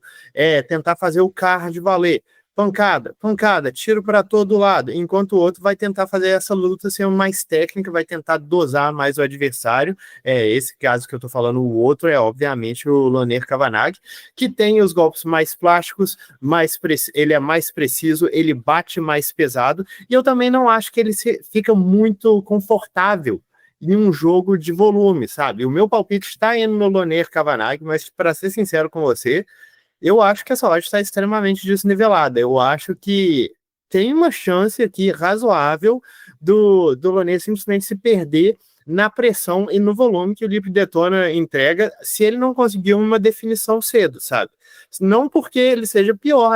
tentar fazer o card valer, pancada, pancada, tiro para todo lado, enquanto o outro vai tentar fazer essa luta ser mais técnica, vai tentar dosar mais o adversário. Esse caso que eu tô falando, o outro é obviamente o Loner Kavanagh, que tem os golpes mais plásticos, ele é mais preciso, ele bate mais pesado, e eu também não acho que ele fica muito confortável em um jogo de volume, sabe? O meu palpite está indo no Loner Kavanagh, mas para ser sincero com você, eu acho que essa odd está extremamente desnivelada. Eu acho que tem uma chance aqui razoável do Loner simplesmente se perder na pressão e no volume que o Lipe Detona entrega, se ele não conseguir uma definição cedo, sabe? Não porque ele seja pior,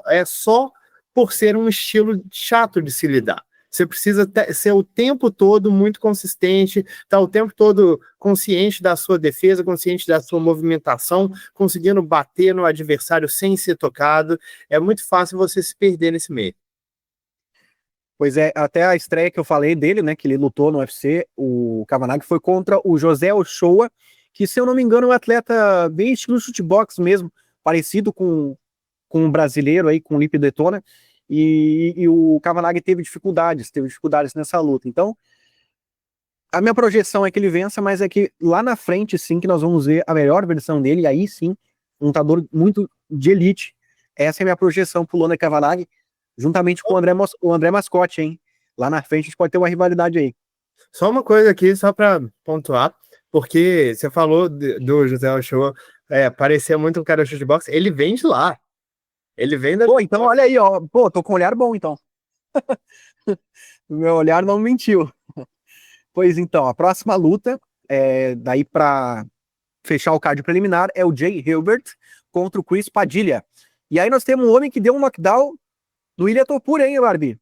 é só por ser um estilo chato de se lidar. Você precisa ser o tempo todo muito consistente, estar o tempo todo consciente da sua defesa, consciente da sua movimentação, conseguindo bater no adversário sem ser tocado. É muito fácil você se perder nesse meio. Pois é, até a estreia que eu falei dele, né, que ele lutou no UFC, o Kavanagh, foi contra o José Ochoa, que, se eu não me engano, é um atleta bem estilo shootbox mesmo, parecido com um brasileiro aí, com o Lipe Detona, e o Kavanagh teve dificuldades nessa luta. Então, a minha projeção é que ele vença, mas é que lá na frente, sim, que nós vamos ver a melhor versão dele, e aí sim, um lutador muito de elite. Essa é a minha projeção pro Lona Kavanagh, juntamente com o André Mascote, hein? Lá na frente a gente pode ter uma rivalidade aí. Só uma coisa aqui, só para pontuar, porque você falou do José Ochoa, parecia muito um cara de shootbox, ele vem de lá. Ele vem da... Pô, então olha aí, ó. Pô, tô com um olhar bom, então. Meu olhar não mentiu. Pois então, a próxima luta, daí pra fechar o card preliminar, é o Jay Hilbert contra o Chris Padilha. E aí nós temos um homem que deu um knockdown no Ilha Topuria, hein, Barbie?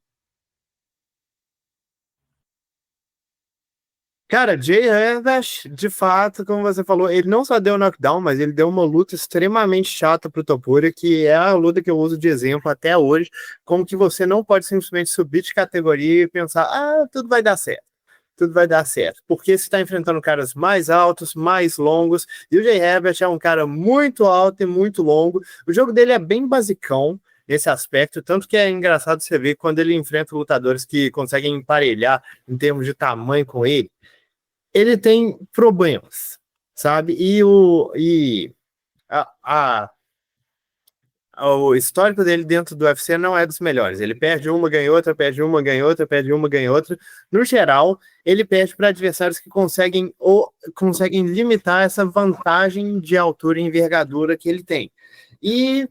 Cara, Jay Herbert, de fato, como você falou, ele não só deu knockdown, mas ele deu uma luta extremamente chata pro Topuria, que é a luta que eu uso de exemplo até hoje, como que você não pode simplesmente subir de categoria e pensar, tudo vai dar certo. Tudo vai dar certo, porque você está enfrentando caras mais altos, mais longos, e o Jay Herbert é um cara muito alto e muito longo. O jogo dele é bem basicão nesse aspecto, tanto que é engraçado você ver quando ele enfrenta lutadores que conseguem emparelhar em termos de tamanho com ele. Ele tem problemas, sabe? O histórico dele dentro do UFC não é dos melhores. Ele perde uma, ganha outra, perde uma, ganha outra, perde uma, ganha outra. No geral, ele perde para adversários que conseguem limitar essa vantagem de altura e envergadura que ele tem. E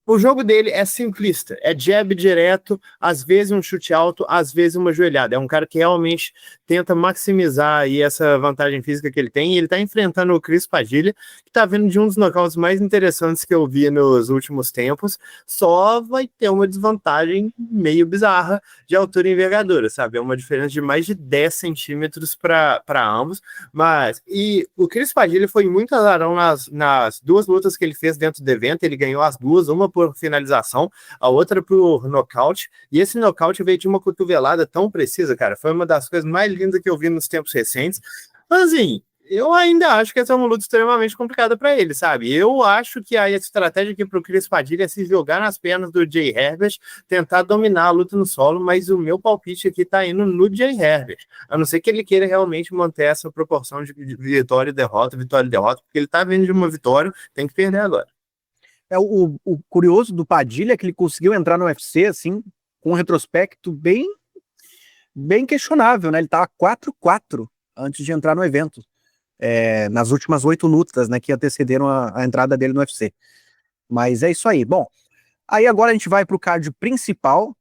o jogo dele é simplista, é jab direto, às vezes um chute alto, às vezes uma joelhada. É um cara que realmente tenta maximizar aí essa vantagem física que ele tem, e ele tá enfrentando o Chris Padilha, que tá vindo de um dos nocautes mais interessantes que eu vi nos últimos tempos, só vai ter uma desvantagem meio bizarra de altura e envergadura, sabe? É uma diferença de mais de 10 centímetros para ambos, e o Chris Padilha foi muito azarão nas duas lutas que ele fez dentro do evento, ele ganhou as duas, uma por finalização, a outra por nocaute, e esse nocaute veio de uma cotovelada tão precisa, cara, foi uma das coisas mais lindas que eu vi nos tempos recentes. Mas assim, eu ainda acho que essa é uma luta extremamente complicada para ele, sabe? Eu acho que a estratégia aqui pro Chris Padilha é se jogar nas pernas do Jay Herbert, tentar dominar a luta no solo, mas o meu palpite aqui tá indo no Jay Herbert, a não ser que ele queira realmente manter essa proporção de vitória e derrota, porque ele tá vindo de uma vitória, tem que perder agora. O curioso do Padilha é que ele conseguiu entrar no UFC, assim, com um retrospecto bem questionável, né? Ele tava 4-4 antes de entrar no evento, nas últimas 8 lutas, né, que antecederam a entrada dele no UFC. Mas é isso aí. Bom, aí agora a gente vai pro card principal,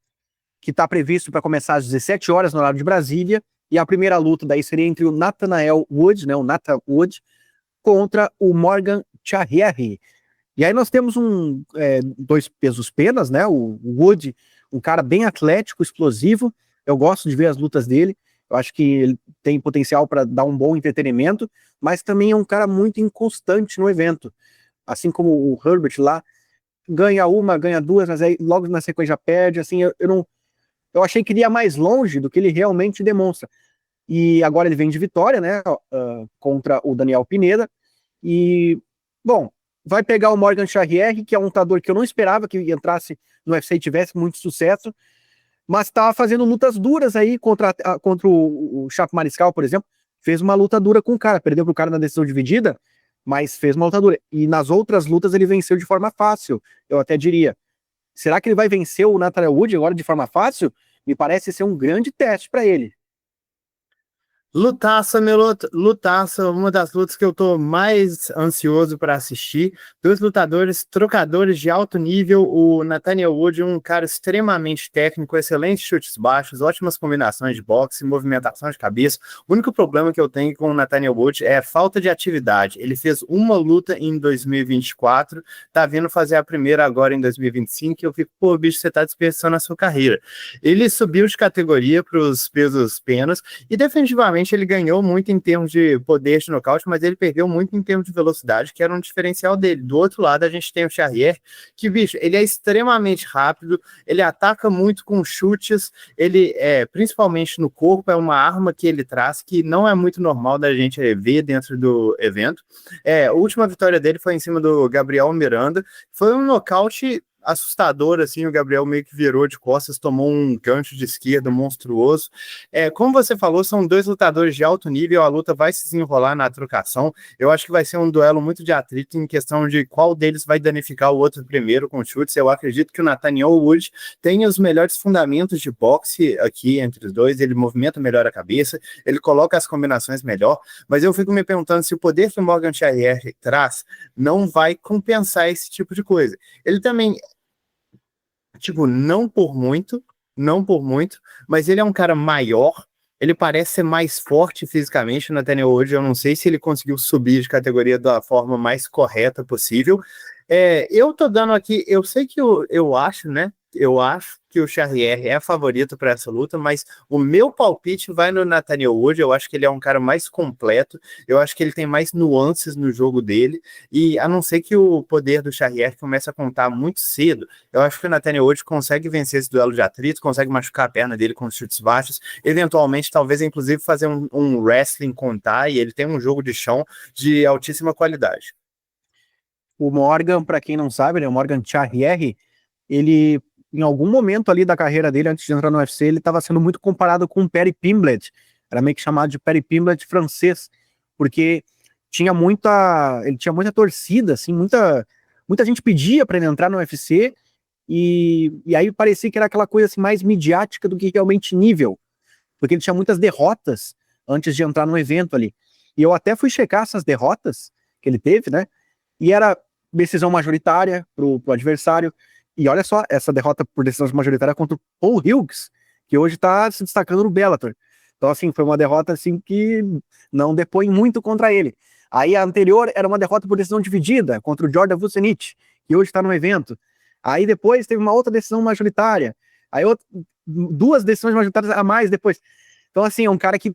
que tá previsto para começar às 17 horas no horário de Brasília, e a primeira luta daí seria entre o Nathaniel Wood, né, o Nathan Wood, contra o Morgan Charrier. E aí nós temos dois pesos penas, né? O Wood, um cara bem atlético, explosivo. Eu gosto de ver as lutas dele. Eu acho que ele tem potencial para dar um bom entretenimento, mas também é um cara muito inconstante no evento. Assim como o Herbert lá, ganha uma, ganha duas, mas aí logo na sequência perde. Assim, eu achei que ele ia mais longe do que ele realmente demonstra. E agora ele vem de vitória, né? Contra o Daniel Pineda. E, bom, vai pegar o Morgan Charrier, que é um lutador que eu não esperava que entrasse no UFC e tivesse muito sucesso, mas estava fazendo lutas duras aí contra o Chapo Mariscal, por exemplo. Fez uma luta dura com o cara, perdeu pro cara na decisão dividida, mas fez uma luta dura. E nas outras lutas ele venceu de forma fácil, eu até diria. Será que ele vai vencer o Nathaniel Wood agora de forma fácil? Me parece ser um grande teste para ele. Lutaça, lutaça, uma das lutas que eu tô mais ansioso para assistir. Dois lutadores, trocadores de alto nível. O Nathaniel Wood, um cara extremamente técnico, excelentes chutes baixos, ótimas combinações de boxe, movimentação de cabeça. O único problema que eu tenho com o Nathaniel Wood é a falta de atividade. Ele fez uma luta em 2024, tá vindo fazer a primeira agora em 2025, e eu fico, pô, bicho, você tá desperdiçando a sua carreira. Ele subiu de categoria para os pesos penas, e definitivamente realmente ele ganhou muito em termos de poder de nocaute, mas ele perdeu muito em termos de velocidade, que era um diferencial dele. Do outro lado, a gente tem o Charrier, que, bicho, ele é extremamente rápido, ele ataca muito com chutes, ele, principalmente no corpo, é uma arma que ele traz, que não é muito normal da gente ver dentro do evento. A última vitória dele foi em cima do Gabriel Miranda, foi um nocaute assustador, assim, o Gabriel meio que virou de costas, tomou um gancho de esquerda monstruoso. Como você falou, são dois lutadores de alto nível, a luta vai se desenrolar na trocação, eu acho que vai ser um duelo muito de atrito em questão de qual deles vai danificar o outro primeiro com chutes. Eu acredito que o Nathaniel Wood tem os melhores fundamentos de boxe aqui entre os dois, ele movimenta melhor a cabeça, ele coloca as combinações melhor, mas eu fico me perguntando se o poder que o Morgan Charrier traz não vai compensar esse tipo de coisa. Ele também, tipo, não por muito, mas ele é um cara maior, ele parece ser mais forte fisicamente. O Nathaniel Wood, eu não sei se ele conseguiu subir de categoria da forma mais correta possível. Eu tô dando aqui, eu sei que eu acho, né? Eu acho que o Charrier é favorito para essa luta, mas o meu palpite vai no Nathaniel Wood. Eu acho que ele é um cara mais completo, eu acho que ele tem mais nuances no jogo dele, e a não ser que o poder do Charrier comece a contar muito cedo, eu acho que o Nathaniel Wood consegue vencer esse duelo de atrito, consegue machucar a perna dele com chutes baixos, eventualmente, talvez, inclusive, fazer um wrestling contar, e ele tem um jogo de chão de altíssima qualidade. O Morgan, para quem não sabe, né, o Morgan Charrier, ele, em algum momento ali da carreira dele, antes de entrar no UFC, ele estava sendo muito comparado com o Perry Pimblett, era meio que chamado de Perry Pimblett francês, porque ele tinha muita torcida, assim, muita gente pedia para ele entrar no UFC, e aí parecia que era aquela coisa assim, mais midiática do que realmente nível, porque ele tinha muitas derrotas antes de entrar no evento ali. E eu até fui checar essas derrotas que ele teve, né? E era decisão majoritária pro adversário. E olha só, essa derrota por decisão majoritária contra o Paul Hughes, que hoje tá se destacando no Bellator. Então, assim, foi uma derrota assim que não depõe muito contra ele. Aí a anterior era uma derrota por decisão dividida contra o Jordan Vucenic, que hoje está no evento. Aí depois teve uma outra decisão majoritária. Aí duas decisões majoritárias a mais depois. Então, assim, é um cara que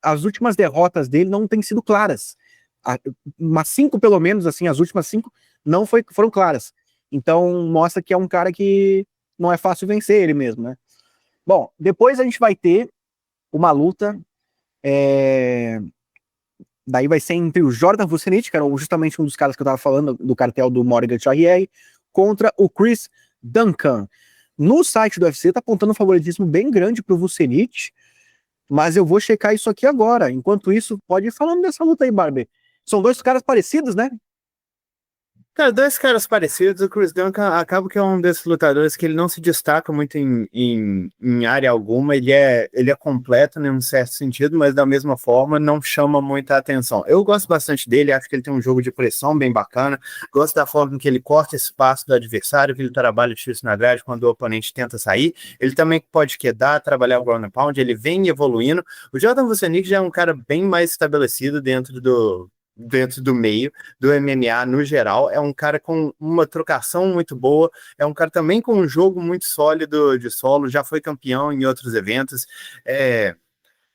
as últimas derrotas dele não têm sido claras. Umas 5, pelo menos, assim, as últimas 5 não foram claras. Então, mostra que é um cara que não é fácil vencer ele mesmo, né? Bom, depois a gente vai ter uma luta, daí vai ser entre o Jordan Vucenic, que era justamente um dos caras que eu tava falando, do cartel do Morgan Charrier, contra o Chris Duncan. No site do UFC tá apontando um favoritismo bem grande pro Vucenic, mas eu vou checar isso aqui agora. Enquanto isso, pode ir falando dessa luta aí, Barbie. São dois caras parecidos, né? Cara, dois caras parecidos. O Chris Duncan acaba que é um desses lutadores que ele não se destaca muito em área alguma. Ele é completo em um certo sentido, mas da mesma forma não chama muita atenção. Eu gosto bastante dele, acho que ele tem um jogo de pressão bem bacana. Gosto da forma que ele corta espaço do adversário, que ele trabalha o chute na grade quando o oponente tenta sair. Ele também pode quedar, trabalhar o ground and pound, ele vem evoluindo. O Jordan Vucenic já é um cara bem mais estabelecido dentro do meio do MMA no geral, é um cara com uma trocação muito boa, é um cara também com um jogo muito sólido de solo, já foi campeão em outros eventos,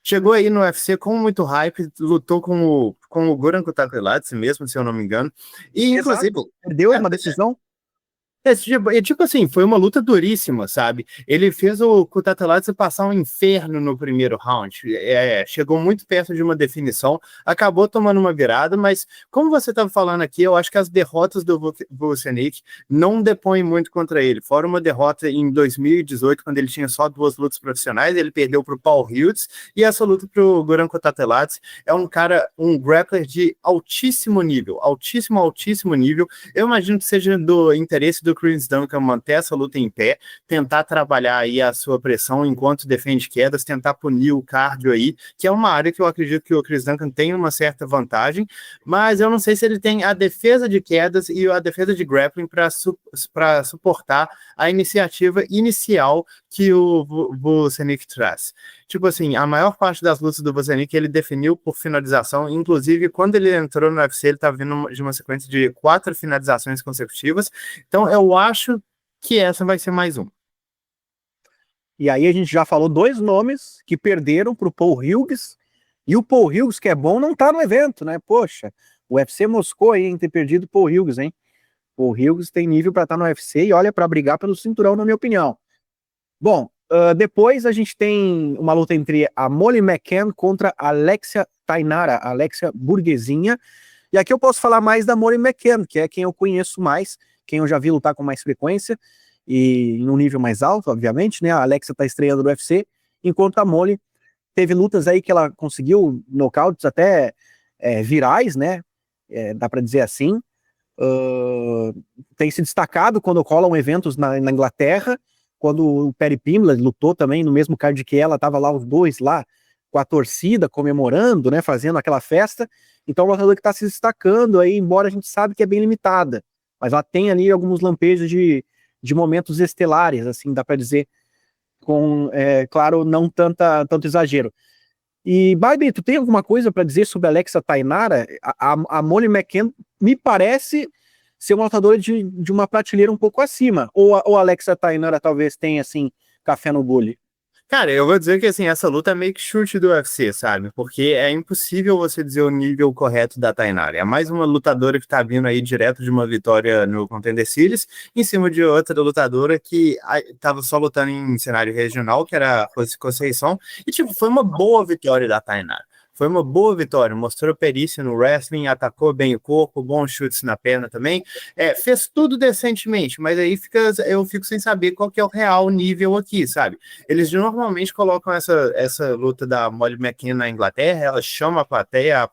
chegou aí no UFC com muito hype, lutou com o Goran Kutateladze mesmo, se eu não me engano, e inclusive perdeu uma decisão. Tipo assim, foi uma luta duríssima, sabe? Ele fez o Kutateladze passar um inferno no primeiro round. Chegou muito perto de uma definição, acabou tomando uma virada, mas como você estava falando aqui, eu acho que as derrotas do Vucenic não depõem muito contra ele. Fora uma derrota em 2018, quando ele tinha só 2 lutas profissionais, ele perdeu para o Paul Hughes, e essa luta para o Goran Kutateladze é um cara, um grappler de altíssimo nível, altíssimo nível. Eu imagino que seja do interesse do Chris Duncan manter essa luta em pé, tentar trabalhar aí a sua pressão enquanto defende quedas, tentar punir o cardio aí, que é uma área que eu acredito que o Chris Duncan tem uma certa vantagem, mas eu não sei se ele tem a defesa de quedas e a defesa de grappling para suportar a iniciativa inicial que o Vucenic traz. Tipo assim, a maior parte das lutas do Vucenic ele definiu por finalização, inclusive quando ele entrou no UFC ele estava vindo de uma sequência de 4 finalizações consecutivas, então eu acho que essa vai ser mais uma. E aí a gente já falou 2 nomes que perderam para o Paul Hughes, E o Paul Hughes, que é bom, não tá no evento, né? Poxa, o UFC moscou aí em ter perdido o Paul Hughes, hein? O Hughes tem nível para estar no UFC e olha, para brigar pelo cinturão, na minha opinião. Bom, depois a gente tem uma luta entre a Molly McCann contra a Alexia Tainara, a Alexia Burguesinha. E aqui eu posso falar mais da Molly McCann, que é quem eu conheço mais, quem eu já vi lutar com mais frequência e em um nível mais alto, obviamente, né? A Alexia tá estreando no UFC, enquanto a Molly teve lutas aí que ela conseguiu nocautes até virais, né? Dá para dizer assim. Tem se destacado quando rolam eventos na Inglaterra, quando o Perry Pimblett lutou também no mesmo card que ela, tava lá os dois lá com a torcida comemorando, né, fazendo aquela festa. Então, uma lutadora que está se destacando aí, embora a gente sabe que é bem limitada, mas ela tem ali alguns lampejos de momentos estelares, assim, dá para dizer, com, claro, não tanto exagero. E, Barbie, tu tem alguma coisa para dizer sobre a Alexia Tainara? A Molly McCann me parece ser uma lutadora de uma prateleira um pouco acima. Ou a Alexia Tainara talvez tenha, assim, café no bule? Cara, eu vou dizer que assim, essa luta é meio que chute do UFC, sabe? Porque é impossível você dizer o nível correto da Tainara. É mais uma lutadora que tá vindo aí direto de uma vitória no Contender Series, em cima de outra lutadora que tava só lutando em cenário regional, que era a Conceição, e tipo, foi uma boa vitória da Tainara. Foi uma boa vitória, mostrou perícia no wrestling, atacou bem o corpo, bons chutes na perna também, fez tudo decentemente, mas aí eu fico sem saber qual que é o real nível aqui, sabe? Eles normalmente colocam essa luta da Molly McCann na Inglaterra, ela chama a plateia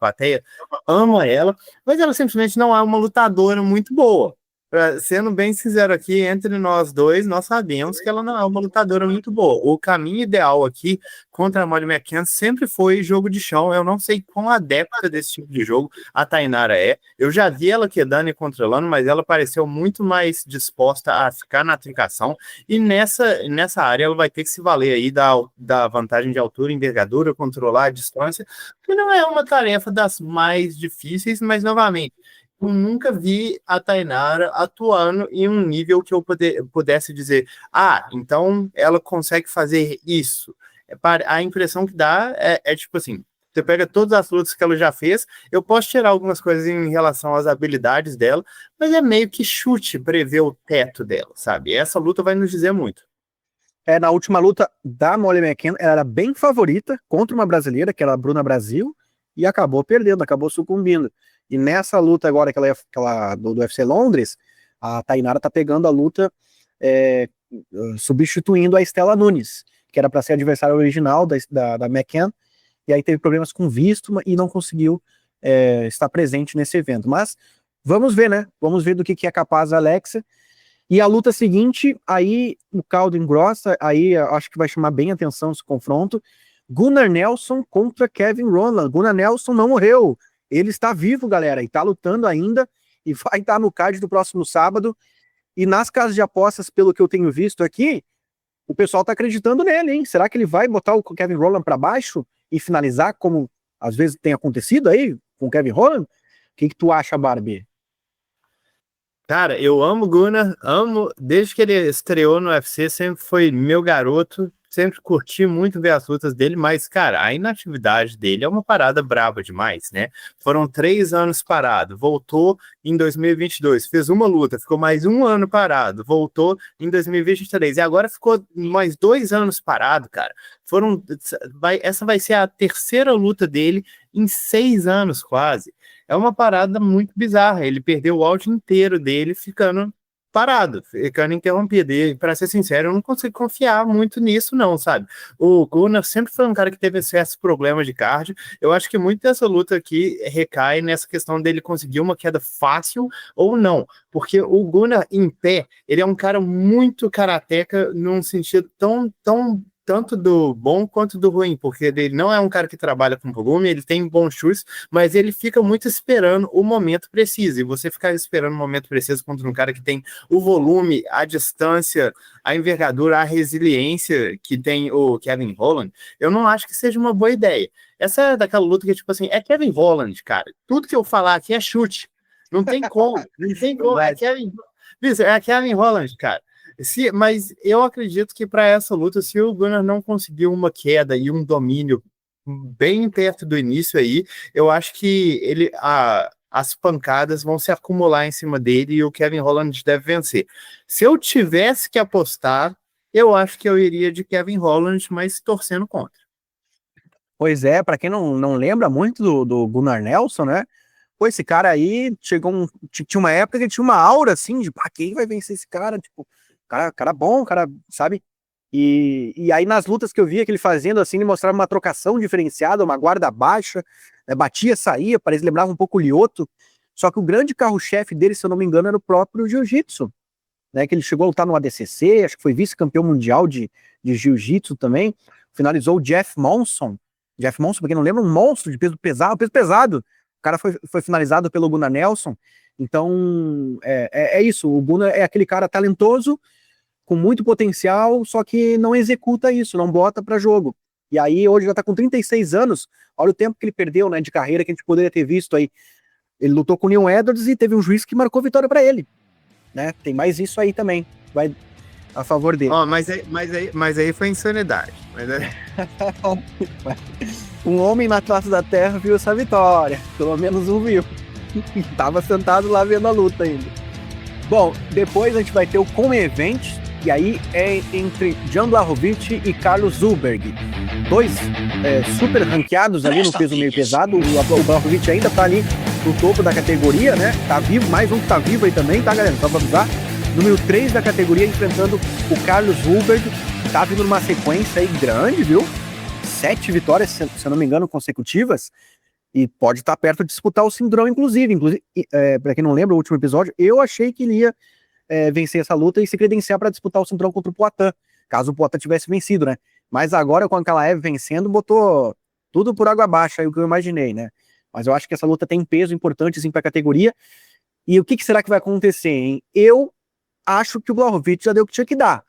ama ela, mas ela simplesmente não é uma lutadora muito boa. Sendo bem sincero aqui, entre nós dois, nós sabemos que ela não é uma lutadora muito boa. O caminho ideal aqui contra a Molly McCann sempre foi jogo de chão. Eu não sei quão adepta desse tipo de jogo a Tainara é. Eu já vi ela quedando e controlando, mas ela pareceu muito mais disposta a ficar na trincação. E nessa área ela vai ter que se valer aí da vantagem de altura, envergadura, controlar a distância, que não é uma tarefa das mais difíceis, mas novamente, eu nunca vi a Tainara atuando em um nível que eu pudesse dizer, então ela consegue fazer isso. A impressão que dá é tipo assim, você pega todas as lutas que ela já fez, eu posso tirar algumas coisas em relação às habilidades dela, mas é meio que chute prever o teto dela, sabe? Essa luta vai nos dizer muito. Na última luta da Molly McCann, ela era bem favorita contra uma brasileira, que era a Bruna Brasil, e acabou perdendo, acabou sucumbindo. E nessa luta agora que ela do UFC Londres, a Tainara tá pegando a luta substituindo a Stella Nunes, que era para ser adversária original da McCann, e aí teve problemas com visto e não conseguiu estar presente nesse evento. Mas vamos ver, né? Vamos ver do que é capaz a Alexia. E a luta seguinte, aí o caldo engrossa, aí acho que vai chamar bem atenção esse confronto. Gunnar Nelson contra Kevin Rowland. Gunnar Nelson não morreu. Ele está vivo, galera, e está lutando ainda, e vai estar no card do próximo sábado. E nas casas de apostas, pelo que eu tenho visto aqui, o pessoal está acreditando nele, hein? Será que ele vai botar o Kevin Rowland para baixo e finalizar, como às vezes tem acontecido aí com o Kevin Rowland? O que tu acha, Barbie? Cara, eu amo o Gunnar, desde que ele estreou no UFC, sempre foi meu garoto, sempre curti muito ver as lutas dele, mas, cara, a inatividade dele é uma parada braba demais, né? Foram 3 anos parado, voltou em 2022, fez uma luta, ficou mais 1 ano parado, voltou em 2023, e agora ficou mais 2 anos parado, cara. Essa vai ser a terceira luta dele em 6 anos, quase. É uma parada muito bizarra. Ele perdeu o áudio inteiro dele ficando parado, ficando interrompido. E, para ser sincero, eu não consigo confiar muito nisso, não, sabe? O Gunnar sempre foi um cara que teve certos problemas de cardio. Eu acho que muito dessa luta aqui recai nessa questão dele conseguir uma queda fácil ou não. Porque o Gunnar em pé, ele é um cara muito karateca num sentido tão tanto do bom quanto do ruim, porque ele não é um cara que trabalha com volume, ele tem bons chutes, mas ele fica muito esperando o momento preciso, e você ficar esperando o momento preciso contra um cara que tem o volume, a distância, a envergadura, a resiliência que tem o Kevin Rowland, eu não acho que seja uma boa ideia. Essa é daquela luta que, tipo assim, é Kevin Rowland, cara. Tudo que eu falar aqui é chute. Não tem como. Não tem como. É Kevin Rowland, cara. Mas eu acredito que para essa luta, se o Gunnar não conseguir uma queda e um domínio bem perto do início aí, eu acho que as pancadas vão se acumular em cima dele e o Kevin Holland deve vencer. Se eu tivesse que apostar, eu acho que eu iria de Kevin Holland, mas torcendo contra. Pois é, pra quem não lembra muito do Gunnar Nelson, né? Pô, esse cara aí tinha uma época que ele tinha uma aura assim de pá, quem vai vencer esse cara? Tipo, cara bom, cara, sabe? E aí nas lutas que eu via que ele fazendo assim, ele mostrava uma trocação diferenciada, uma guarda baixa, né, batia, saía, lembrava um pouco o Lyoto. Só que o grande carro-chefe dele, se eu não me engano, era o próprio Jiu-Jitsu, né? Que ele chegou a lutar no ADCC, acho que foi vice-campeão mundial de Jiu-Jitsu também. Finalizou o Jeff Monson. Jeff Monson, pra quem não lembra, um monstro de peso pesado. O cara foi finalizado pelo Gunnar Nelson. Então, é isso. O Gunnar é aquele cara talentoso, com muito potencial, só que não executa isso, não bota pra jogo. E aí, hoje já tá com 36 anos, olha o tempo que ele perdeu, né, de carreira, que a gente poderia ter visto aí. Ele lutou com o Leon Edwards e teve um juiz que marcou vitória pra ele, né? Tem mais isso aí também, vai a favor dele. Oh, mas aí foi insanidade. Um homem na face da terra viu essa vitória, pelo menos um viu. Tava sentado lá vendo a luta ainda. Bom, depois a gente vai ter o Common Event, e aí é entre Jan Blachowicz e Carlos Zulberg. Dois super ranqueados ali no peso meio pesado. O Blachowicz ainda tá ali no topo da categoria, né? Tá vivo, mais um que tá vivo aí também, tá, galera? Só pra avisar. Número 3 da categoria, enfrentando o Carlos Zulberg. Tá vindo numa sequência aí grande, viu? 7 vitórias, se eu não me engano, consecutivas. E pode estar perto de disputar o cinturão, inclusive. Para quem não lembra, o último episódio, eu achei que ele ia vencer essa luta e se credenciar para disputar o cinturão contra o Poatan, caso o Poatan tivesse vencido, né? Mas agora, com a Ankalaev vencendo, botou tudo por água abaixo, aí o que eu imaginei, né? Mas eu acho que essa luta tem peso importante, sim, para a categoria. E o que será que vai acontecer, hein? Eu acho que o Blachowicz já deu o que tinha que dar.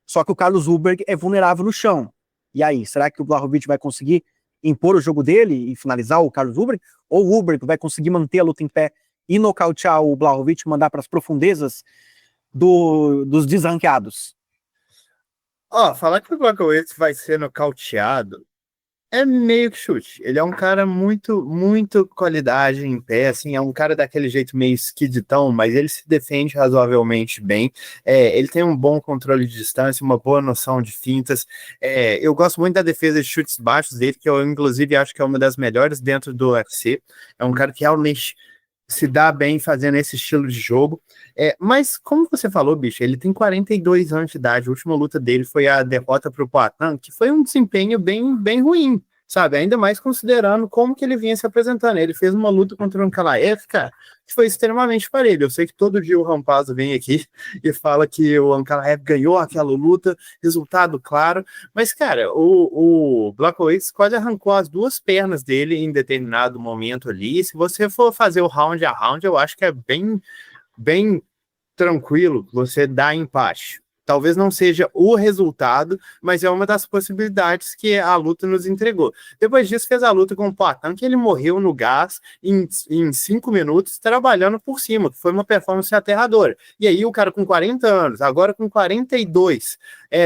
Só que o Carlos Zulberg é vulnerável no chão. E aí, será que o Blachowicz vai conseguir impor o jogo dele e finalizar o Carlos Zulberg? Ou o Zulberg vai conseguir manter a luta em pé e nocautear o Blachowicz e mandar para as profundezas dos desranqueados? Falar que o Blachowicz vai ser nocauteado é meio que chute. Ele é um cara muito qualidade em pé, assim, é um cara daquele jeito meio esquisitão, mas ele se defende razoavelmente bem. Ele tem um bom controle de distância, uma boa noção de fintas. Eu gosto muito da defesa de chutes baixos dele, que eu, inclusive, acho que é uma das melhores dentro do UFC. É um cara que realmente se dá bem fazendo esse estilo de jogo. Mas, como você falou, bicho, ele tem 42 anos de idade. A última luta dele foi a derrota para o Poatan, que foi um desempenho bem ruim, sabe? Ainda mais considerando como que ele vinha se apresentando. Ele fez uma luta contra o Ankalaev, cara, que foi extremamente parelho. Eu sei que todo dia o Rampazzo vem aqui e fala que o Ankalaev ganhou aquela luta, resultado claro. Mas, cara, o Blachowicz quase arrancou as duas pernas dele em determinado momento ali. Se você for fazer o round a round, eu acho que é bem tranquilo você dar empate. Talvez não seja o resultado, mas é uma das possibilidades que a luta nos entregou. Depois disso, fez a luta com o Poatan, que ele morreu no gás em 5 minutos, trabalhando por cima, que foi uma performance aterradora. E aí o cara com 40 anos, agora com 42,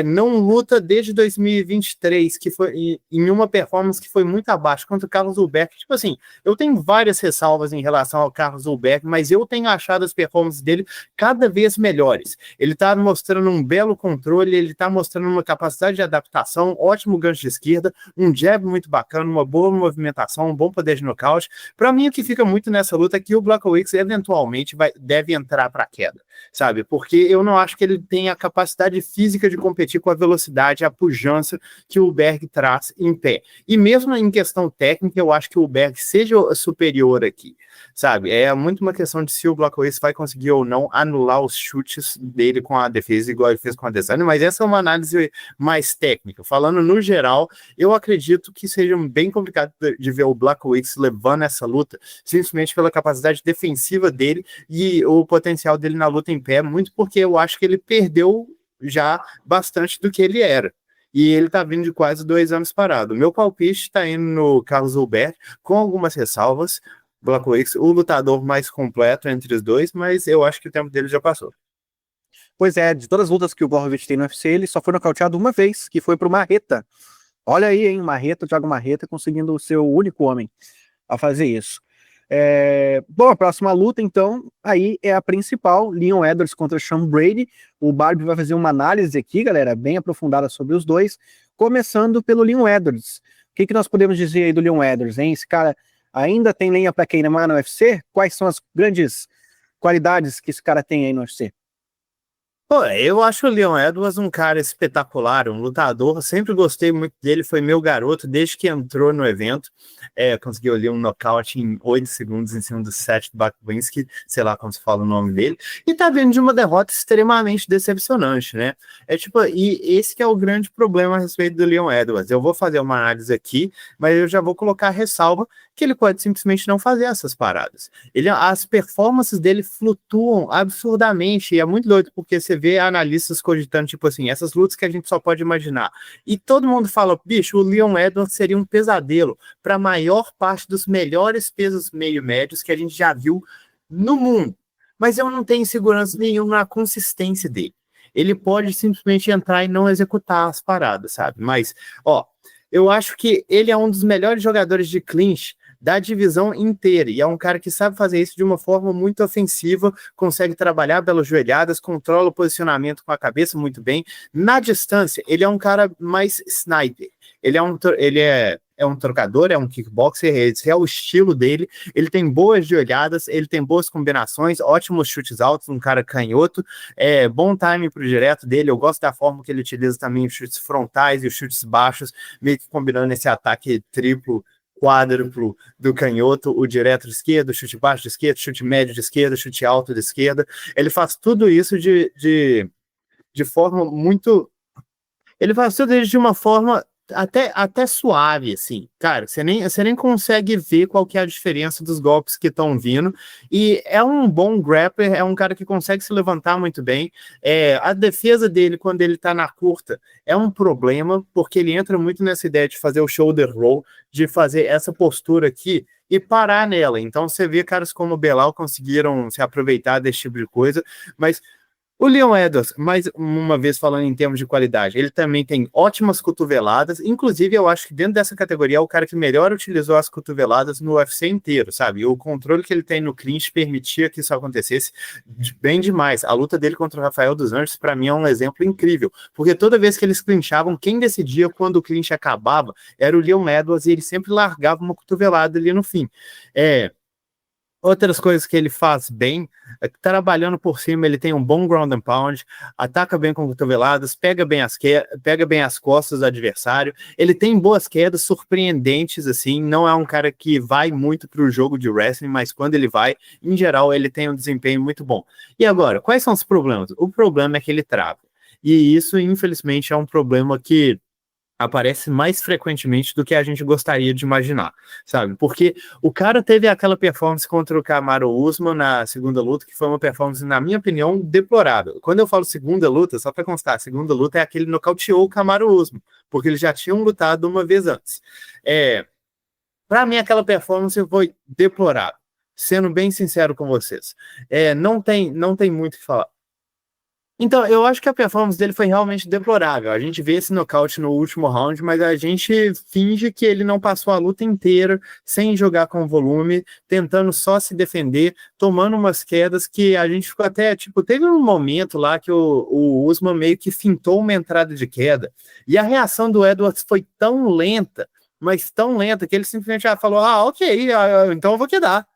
não luta desde 2023, que foi em uma performance que foi muito abaixo contra o Carlos Zulberg. Tipo assim, eu tenho várias ressalvas em relação ao Carlos Zulberg, mas eu tenho achado as performances dele cada vez melhores. Ele tá mostrando um belo controle, ele tá mostrando uma capacidade de adaptação, ótimo gancho de esquerda, um jab muito bacana, uma boa movimentação, um bom poder de nocaute. Para mim, o que fica muito nessa luta é que o Blachowicz eventualmente deve entrar para queda, sabe? Porque eu não acho que ele tem a capacidade física de competir com a velocidade, a pujança que o Berg traz em pé. E mesmo em questão técnica, eu acho que o Berg seja superior aqui, sabe? É muito uma questão de se o Blachowicz vai conseguir ou não anular os chutes dele com a defesa, igual ele fez com a Adesanya, mas essa é uma análise mais técnica. Falando no geral, eu acredito que seja bem complicado de ver o Blachowicz levando essa luta, simplesmente pela capacidade defensiva dele e o potencial dele na luta em pé, muito porque eu acho que ele perdeu já bastante do que ele era. E ele tá vindo de quase 2 anos parado. Meu palpite tá indo no Carlos Zulberg, com algumas ressalvas. Blachowicz, o lutador mais completo entre os dois, mas eu acho que o tempo dele já passou. Pois é, de todas as lutas que o Blachowicz tem no UFC, ele só foi nocauteado uma vez, que foi pro Marreta, Olha aí, hein, Marreta, Thiago Marreta conseguindo ser o único homem a fazer isso. Bom, a próxima luta, então, aí é a principal, Leon Edwards contra Sean Brady. O Barbie vai fazer uma análise aqui, galera, bem aprofundada sobre os dois, começando pelo Leon Edwards. O que nós podemos dizer aí do Leon Edwards, hein? Esse cara ainda tem lenha para queimar no UFC? Quais são as grandes qualidades que esse cara tem aí no UFC? Pô, eu acho o Leon Edwards um cara espetacular, um lutador. Sempre gostei muito dele, foi meu garoto desde que entrou no evento. Conseguiu ali um nocaute em 8 segundos em cima do Seth Bakwinsky, sei lá como se fala o nome dele, e tá vindo de uma derrota extremamente decepcionante, né? E esse que é o grande problema a respeito do Leon Edwards. Eu vou fazer uma análise aqui, mas eu já vou colocar a ressalva que ele pode simplesmente não fazer essas paradas. As performances dele flutuam absurdamente, e é muito doido, porque você vê analistas cogitando, tipo assim, essas lutas que a gente só pode imaginar. E todo mundo fala, bicho, o Leon Edwards seria um pesadelo para a maior parte dos melhores pesos meio-médios que a gente já viu no mundo. Mas eu não tenho segurança nenhuma na consistência dele. Ele pode simplesmente entrar e não executar as paradas, sabe? Mas, eu acho que ele é um dos melhores jogadores de clinch da divisão inteira, e é um cara que sabe fazer isso de uma forma muito ofensiva, consegue trabalhar pelas joelhadas, controla o posicionamento com a cabeça muito bem. Na distância, ele é um cara mais sniper, ele é um trocador, é um kickboxer, esse é o estilo dele, ele tem boas joelhadas, ele tem boas combinações, ótimos chutes altos, um cara canhoto, bom timing pro direto dele, eu gosto da forma que ele utiliza também os chutes frontais e os chutes baixos, meio que combinando esse ataque triplo, quádruplo do canhoto, o direto de esquerda, o chute baixo de esquerda, chute médio de esquerda, chute alto de esquerda. Ele faz tudo isso de forma muito... Ele faz tudo isso de uma forma até suave, assim. Cara, você nem consegue ver qual que é a diferença dos golpes que estão vindo. E é um bom grappler, é um cara que consegue se levantar muito bem. A defesa dele, quando ele tá na curta, é um problema, porque ele entra muito nessa ideia de fazer o shoulder roll, de fazer essa postura aqui e parar nela. Então você vê caras como o Belal conseguiram se aproveitar desse tipo de coisa, mas o Leon Edwards, mais uma vez falando em termos de qualidade, ele também tem ótimas cotoveladas, inclusive eu acho que dentro dessa categoria é o cara que melhor utilizou as cotoveladas no UFC inteiro, sabe? O controle que ele tem no clinch permitia que isso acontecesse bem demais. A luta dele contra o Rafael dos Anjos, para mim, é um exemplo incrível, porque toda vez que eles clinchavam, quem decidia quando o clinch acabava era o Leon Edwards, e ele sempre largava uma cotovelada ali no fim. Outras coisas que ele faz bem, trabalhando por cima, ele tem um bom ground and pound, ataca bem com cotoveladas, pega bem as costas do adversário, ele tem boas quedas surpreendentes, assim, não é um cara que vai muito para o jogo de wrestling, mas quando ele vai, em geral, ele tem um desempenho muito bom. E agora, quais são os problemas? O problema é que ele trava, e isso, infelizmente, é um problema que aparece mais frequentemente do que a gente gostaria de imaginar, sabe? Porque o cara teve aquela performance contra o Kamaru Usman na segunda luta, que foi uma performance, na minha opinião, deplorável. Quando eu falo segunda luta, só para constar, a segunda luta é aquele nocauteou o Kamaru Usman, porque eles já tinham lutado uma vez antes. Para mim, aquela performance foi deplorável, sendo bem sincero com vocês. Não tem muito o que falar. Então, eu acho que a performance dele foi realmente deplorável. A gente vê esse nocaute no último round, mas a gente finge que ele não passou a luta inteira sem jogar com volume, tentando só se defender, tomando umas quedas que a gente ficou até, teve um momento lá que o Usman meio que fintou uma entrada de queda, e a reação do Edwards foi tão lenta, mas tão lenta, que ele simplesmente já falou, ok, então eu vou quedar.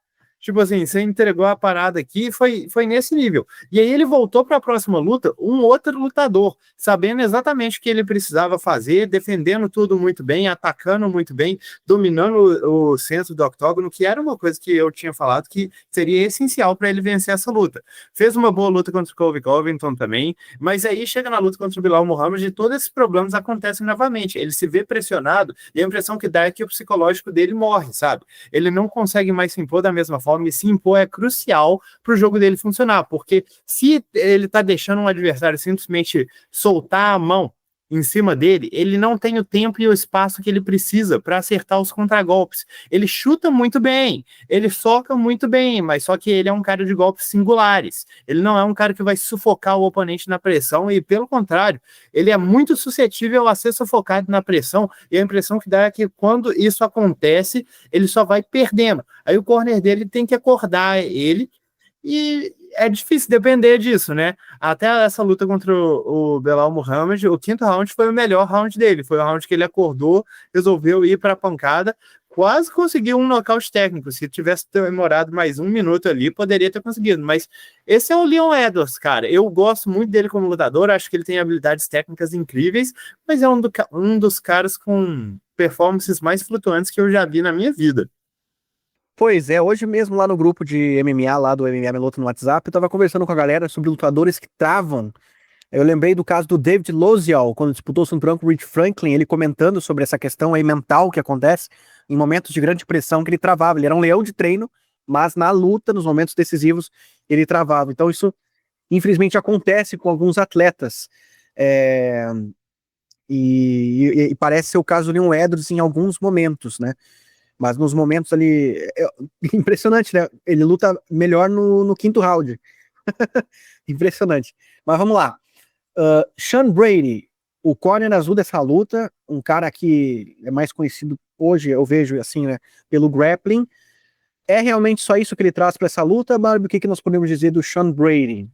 Tipo assim, você entregou a parada aqui, foi nesse nível. E aí ele voltou para a próxima luta, um outro lutador, sabendo exatamente o que ele precisava fazer, defendendo tudo muito bem, atacando muito bem, dominando o centro do octógono, que era uma coisa que eu tinha falado que seria essencial para ele vencer essa luta. Fez uma boa luta contra o Colby Covington também, mas aí chega na luta contra o Bilal Muhammad e todos esses problemas acontecem novamente. Ele se vê pressionado e a impressão que dá é que o psicológico dele morre, sabe? Ele não consegue mais se impor da mesma forma, e se impor é crucial para o jogo dele funcionar, porque se ele está deixando um adversário simplesmente soltar a mão, em cima dele, ele não tem o tempo e o espaço que ele precisa para acertar os contragolpes. Ele chuta muito bem, ele soca muito bem, mas só que ele é um cara de golpes singulares. Ele não é um cara que vai sufocar o oponente na pressão e, pelo contrário, ele é muito suscetível a ser sufocado na pressão, e a impressão que dá é que quando isso acontece, ele só vai perdendo. Aí o corner dele tem que acordar ele, e é difícil depender disso, né? Até essa luta contra o Belal Muhammad, o quinto round foi o melhor round dele. Foi o round que ele acordou, resolveu ir para a pancada, quase conseguiu um nocaute técnico. Se tivesse demorado mais 1 minuto ali, poderia ter conseguido. Mas esse é o Leon Edwards, cara. Eu gosto muito dele como lutador, acho que ele tem habilidades técnicas incríveis, mas é um dos caras com performances mais flutuantes que eu já vi na minha vida. Pois é, hoje mesmo lá no grupo de MMA, lá do MMA Meloto no WhatsApp, eu tava conversando com a galera sobre lutadores que travam. Eu lembrei do caso do David Lozial, quando disputou o cinturão com o Rich Franklin, ele comentando sobre essa questão aí mental que acontece em momentos de grande pressão que ele travava. Ele era um leão de treino, mas na luta, nos momentos decisivos, ele travava. Então isso, infelizmente, acontece com alguns atletas. E parece ser o caso do Leon Edwards em alguns momentos, né? Mas nos momentos ali, impressionante, né? Ele luta melhor no quinto round. Impressionante. Mas vamos lá. Sean Brady, o corner azul dessa luta, um cara que é mais conhecido hoje, eu vejo assim, né, pelo grappling. É realmente só isso que ele traz para essa luta, Barbie? O que nós podemos dizer do Sean Brady?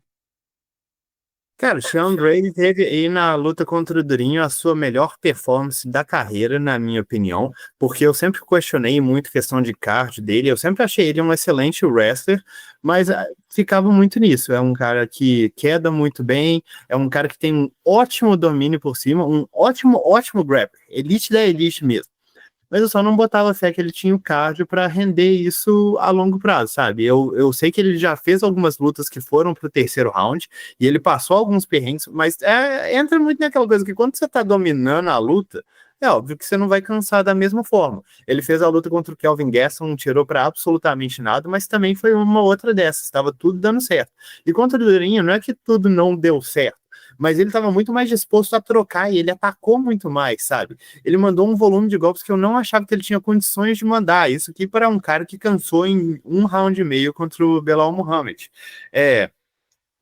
Cara, o Sean Brady teve aí na luta contra o Durinho a sua melhor performance da carreira, na minha opinião, porque eu sempre questionei muito a questão de cardio dele, eu sempre achei ele um excelente wrestler, mas ficava muito nisso. É um cara que queda muito bem, é um cara que tem um ótimo domínio por cima, um ótimo grappler, elite da elite mesmo. Mas eu só não botava fé que ele tinha o cardio para render isso a longo prazo, sabe? Eu sei que ele já fez algumas lutas que foram pro terceiro round e ele passou alguns perrengues, mas entra muito naquela coisa que quando você tá dominando a luta, é óbvio que você não vai cansar da mesma forma. Ele fez a luta contra o Kelvin Gaston, não tirou para absolutamente nada, mas também foi uma outra dessas, estava tudo dando certo. E contra o Durinho, não é que tudo não deu certo, mas ele estava muito mais disposto a trocar e ele atacou muito mais, sabe? Ele mandou um volume de golpes que eu não achava que ele tinha condições de mandar. Isso aqui para um cara que cansou em 1 round e meio contra o Belal Muhammad.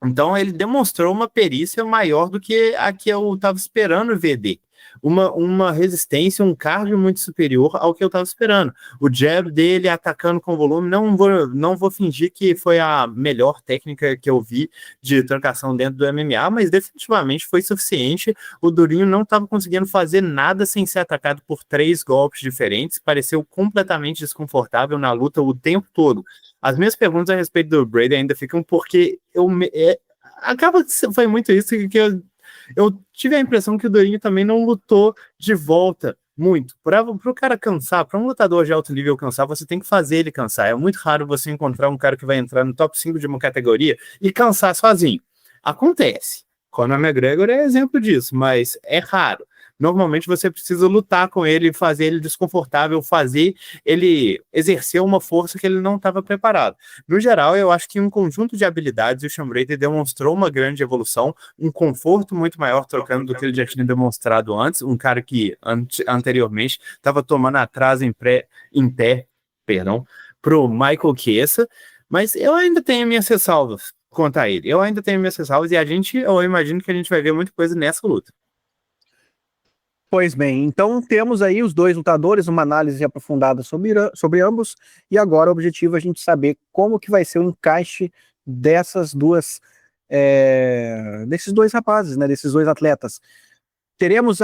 Então ele demonstrou uma perícia maior do que a que eu estava esperando ver dele. Uma resistência, um cardio muito superior ao que eu estava esperando. O jab dele atacando com volume, não vou fingir que foi a melhor técnica que eu vi de trancação dentro do MMA, mas definitivamente foi suficiente. O Durinho não estava conseguindo fazer nada sem ser atacado por 3 golpes diferentes, pareceu completamente desconfortável na luta o tempo todo. As minhas perguntas a respeito do Brady ainda ficam porque acaba que foi muito isso que eu tive a impressão que o Durinho também não lutou de volta muito. Para o cara cansar, para um lutador de alto nível cansar, você tem que fazer ele cansar. É muito raro você encontrar um cara que vai entrar no top 5 de uma categoria e cansar sozinho. Acontece. Conor McGregor é exemplo disso, mas é raro. Normalmente você precisa lutar com ele, fazer ele desconfortável, fazer ele exercer uma força que ele não estava preparado. No geral, eu acho que um conjunto de habilidades, o Sean Brady demonstrou uma grande evolução, um conforto muito maior trocando do que ele já tinha demonstrado antes, um cara que anteriormente estava tomando atraso em pé, pro Michael Chiesa, mas eu ainda tenho minhas ressalvas quanto a ele. Eu ainda tenho minhas ressalvas e eu imagino que a gente vai ver muita coisa nessa luta. Pois bem, então temos aí os dois lutadores, uma análise aprofundada sobre ambos, e agora o objetivo é a gente saber como que vai ser o encaixe desses dois rapazes, né, desses dois atletas. Teremos,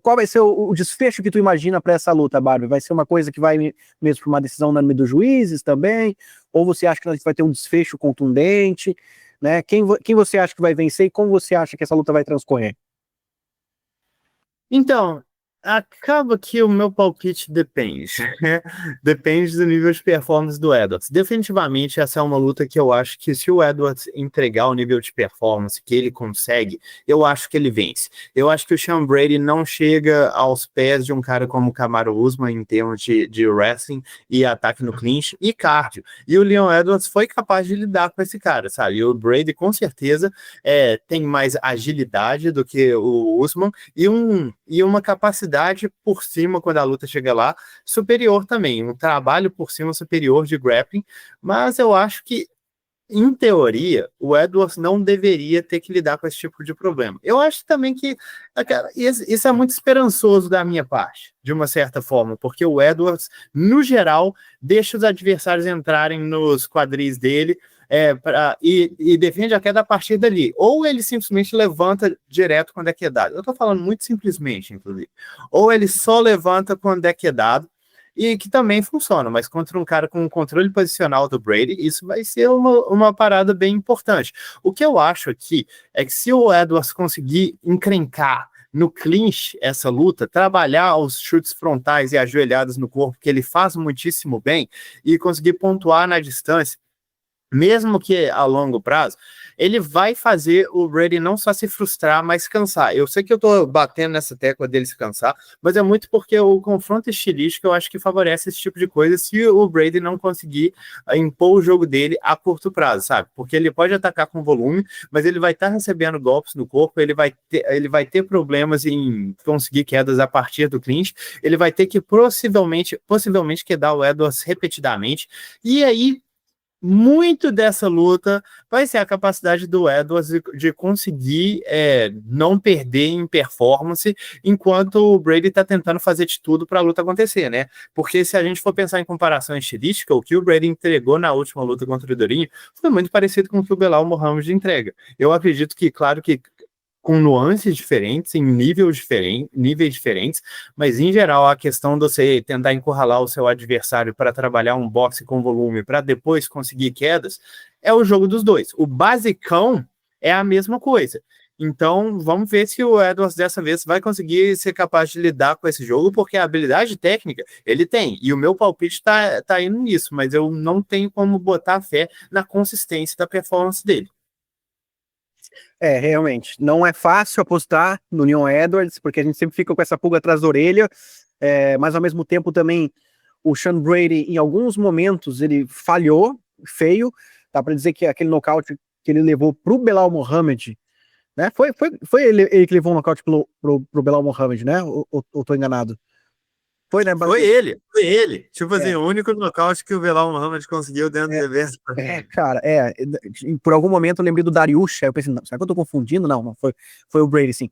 qual vai ser o desfecho que tu imagina para essa luta, Barbie? Vai ser uma coisa que vai mesmo para uma decisão unânime dos juízes também? Ou você acha que a gente vai ter um desfecho contundente? Né? Quem você acha que vai vencer e como você acha que essa luta vai transcorrer? Então, Acaba que o meu palpite depende. Depende do nível de performance do Edwards. Definitivamente, essa é uma luta que eu acho que se o Edwards entregar o nível de performance que ele consegue, eu acho que ele vence. Eu acho que o Sean Brady não chega aos pés de um cara como o Kamaru Usman em termos de wrestling e ataque no clinch e cardio. E o Leon Edwards foi capaz de lidar com esse cara, sabe? E o Brady, com certeza, tem mais agilidade do que o Usman e uma capacidade por cima, quando a luta chega lá, superior também, um trabalho por cima superior de grappling, mas eu acho que, em teoria, o Edwards não deveria ter que lidar com esse tipo de problema. Eu acho também que isso é muito esperançoso da minha parte, de uma certa forma, porque o Edwards, no geral, deixa os adversários entrarem nos quadris dele, e defende a queda a partir dali. Ou ele simplesmente levanta direto quando é quedado. Eu estou falando muito simplesmente, inclusive. Ou ele só levanta quando é quedado, e que também funciona, mas contra um cara com o controle posicional do Brady, isso vai ser uma parada bem importante. O que eu acho aqui é que se o Edwards conseguir encrencar no clinch essa luta, trabalhar os chutes frontais e ajoelhadas no corpo, que ele faz muitíssimo bem, e conseguir pontuar na distância, mesmo que a longo prazo, ele vai fazer o Brady não só se frustrar, mas cansar. Eu sei que eu tô batendo nessa tecla dele se cansar, mas é muito porque o confronto estilístico eu acho que favorece esse tipo de coisa se o Brady não conseguir impor o jogo dele a curto prazo, sabe? Porque ele pode atacar com volume, mas ele vai estar recebendo golpes no corpo, ele vai ter problemas em conseguir quedas a partir do clinch, ele vai ter que possivelmente quedar o Edwards repetidamente, e aí muito dessa luta vai ser a capacidade do Edwards de conseguir não perder em performance, enquanto o Brady está tentando fazer de tudo para a luta acontecer, né? Porque se a gente for pensar em comparação estilística, o que o Brady entregou na última luta contra o Durinho foi muito parecido com o que o Belal Muhammad entrega. Eu acredito que, claro que com nuances diferentes, em níveis diferentes, mas em geral a questão de você tentar encurralar o seu adversário para trabalhar um boxe com volume para depois conseguir quedas, é o jogo dos dois. O basicão é a mesma coisa. Então, vamos ver se o Edwards dessa vez vai conseguir ser capaz de lidar com esse jogo, porque a habilidade técnica ele tem, e o meu palpite tá indo nisso, mas eu não tenho como botar fé na consistência da performance dele. Realmente, não é fácil apostar no Leon Edwards, porque a gente sempre fica com essa pulga atrás da orelha, mas ao mesmo tempo também o Sean Brady, em alguns momentos, ele falhou, feio, dá para dizer que aquele nocaute que ele levou pro Belal Muhammad, né, foi ele que levou o nocaute pro Belal Muhammad, né, ou tô enganado? Foi, né? Foi ele. Tipo assim, o único nocaute que o Belal Muhammad conseguiu dentro do evento. Cara, por algum momento eu lembrei do Dariush, aí eu pensei, não, será que eu tô confundindo? Não, foi o Brady, sim.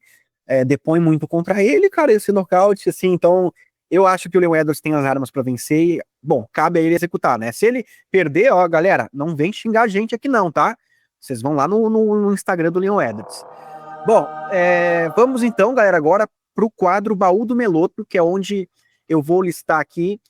Depõe muito contra ele, cara, esse nocaute, assim, então eu acho que o Leon Edwards tem as armas pra vencer e, bom, cabe a ele executar, né? Se ele perder, ó, galera, não vem xingar a gente aqui não, tá? Vocês vão lá no Instagram do Leon Edwards. Bom, vamos então, galera, agora pro quadro Baú do Meloto, que é onde eu vou listar aqui,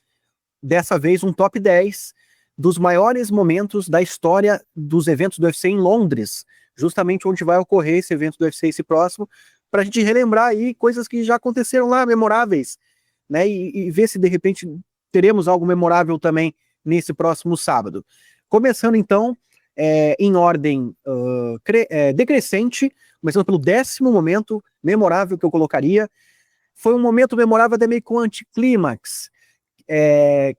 dessa vez, um top 10 dos maiores momentos da história dos eventos do UFC em Londres, justamente onde vai ocorrer esse evento do UFC esse próximo, para a gente relembrar aí coisas que já aconteceram lá, memoráveis, né, e ver se de repente teremos algo memorável também nesse próximo sábado. Começando então, em ordem decrescente, começando pelo 10º momento memorável que eu colocaria, foi um momento memorável até meio com anticlímax,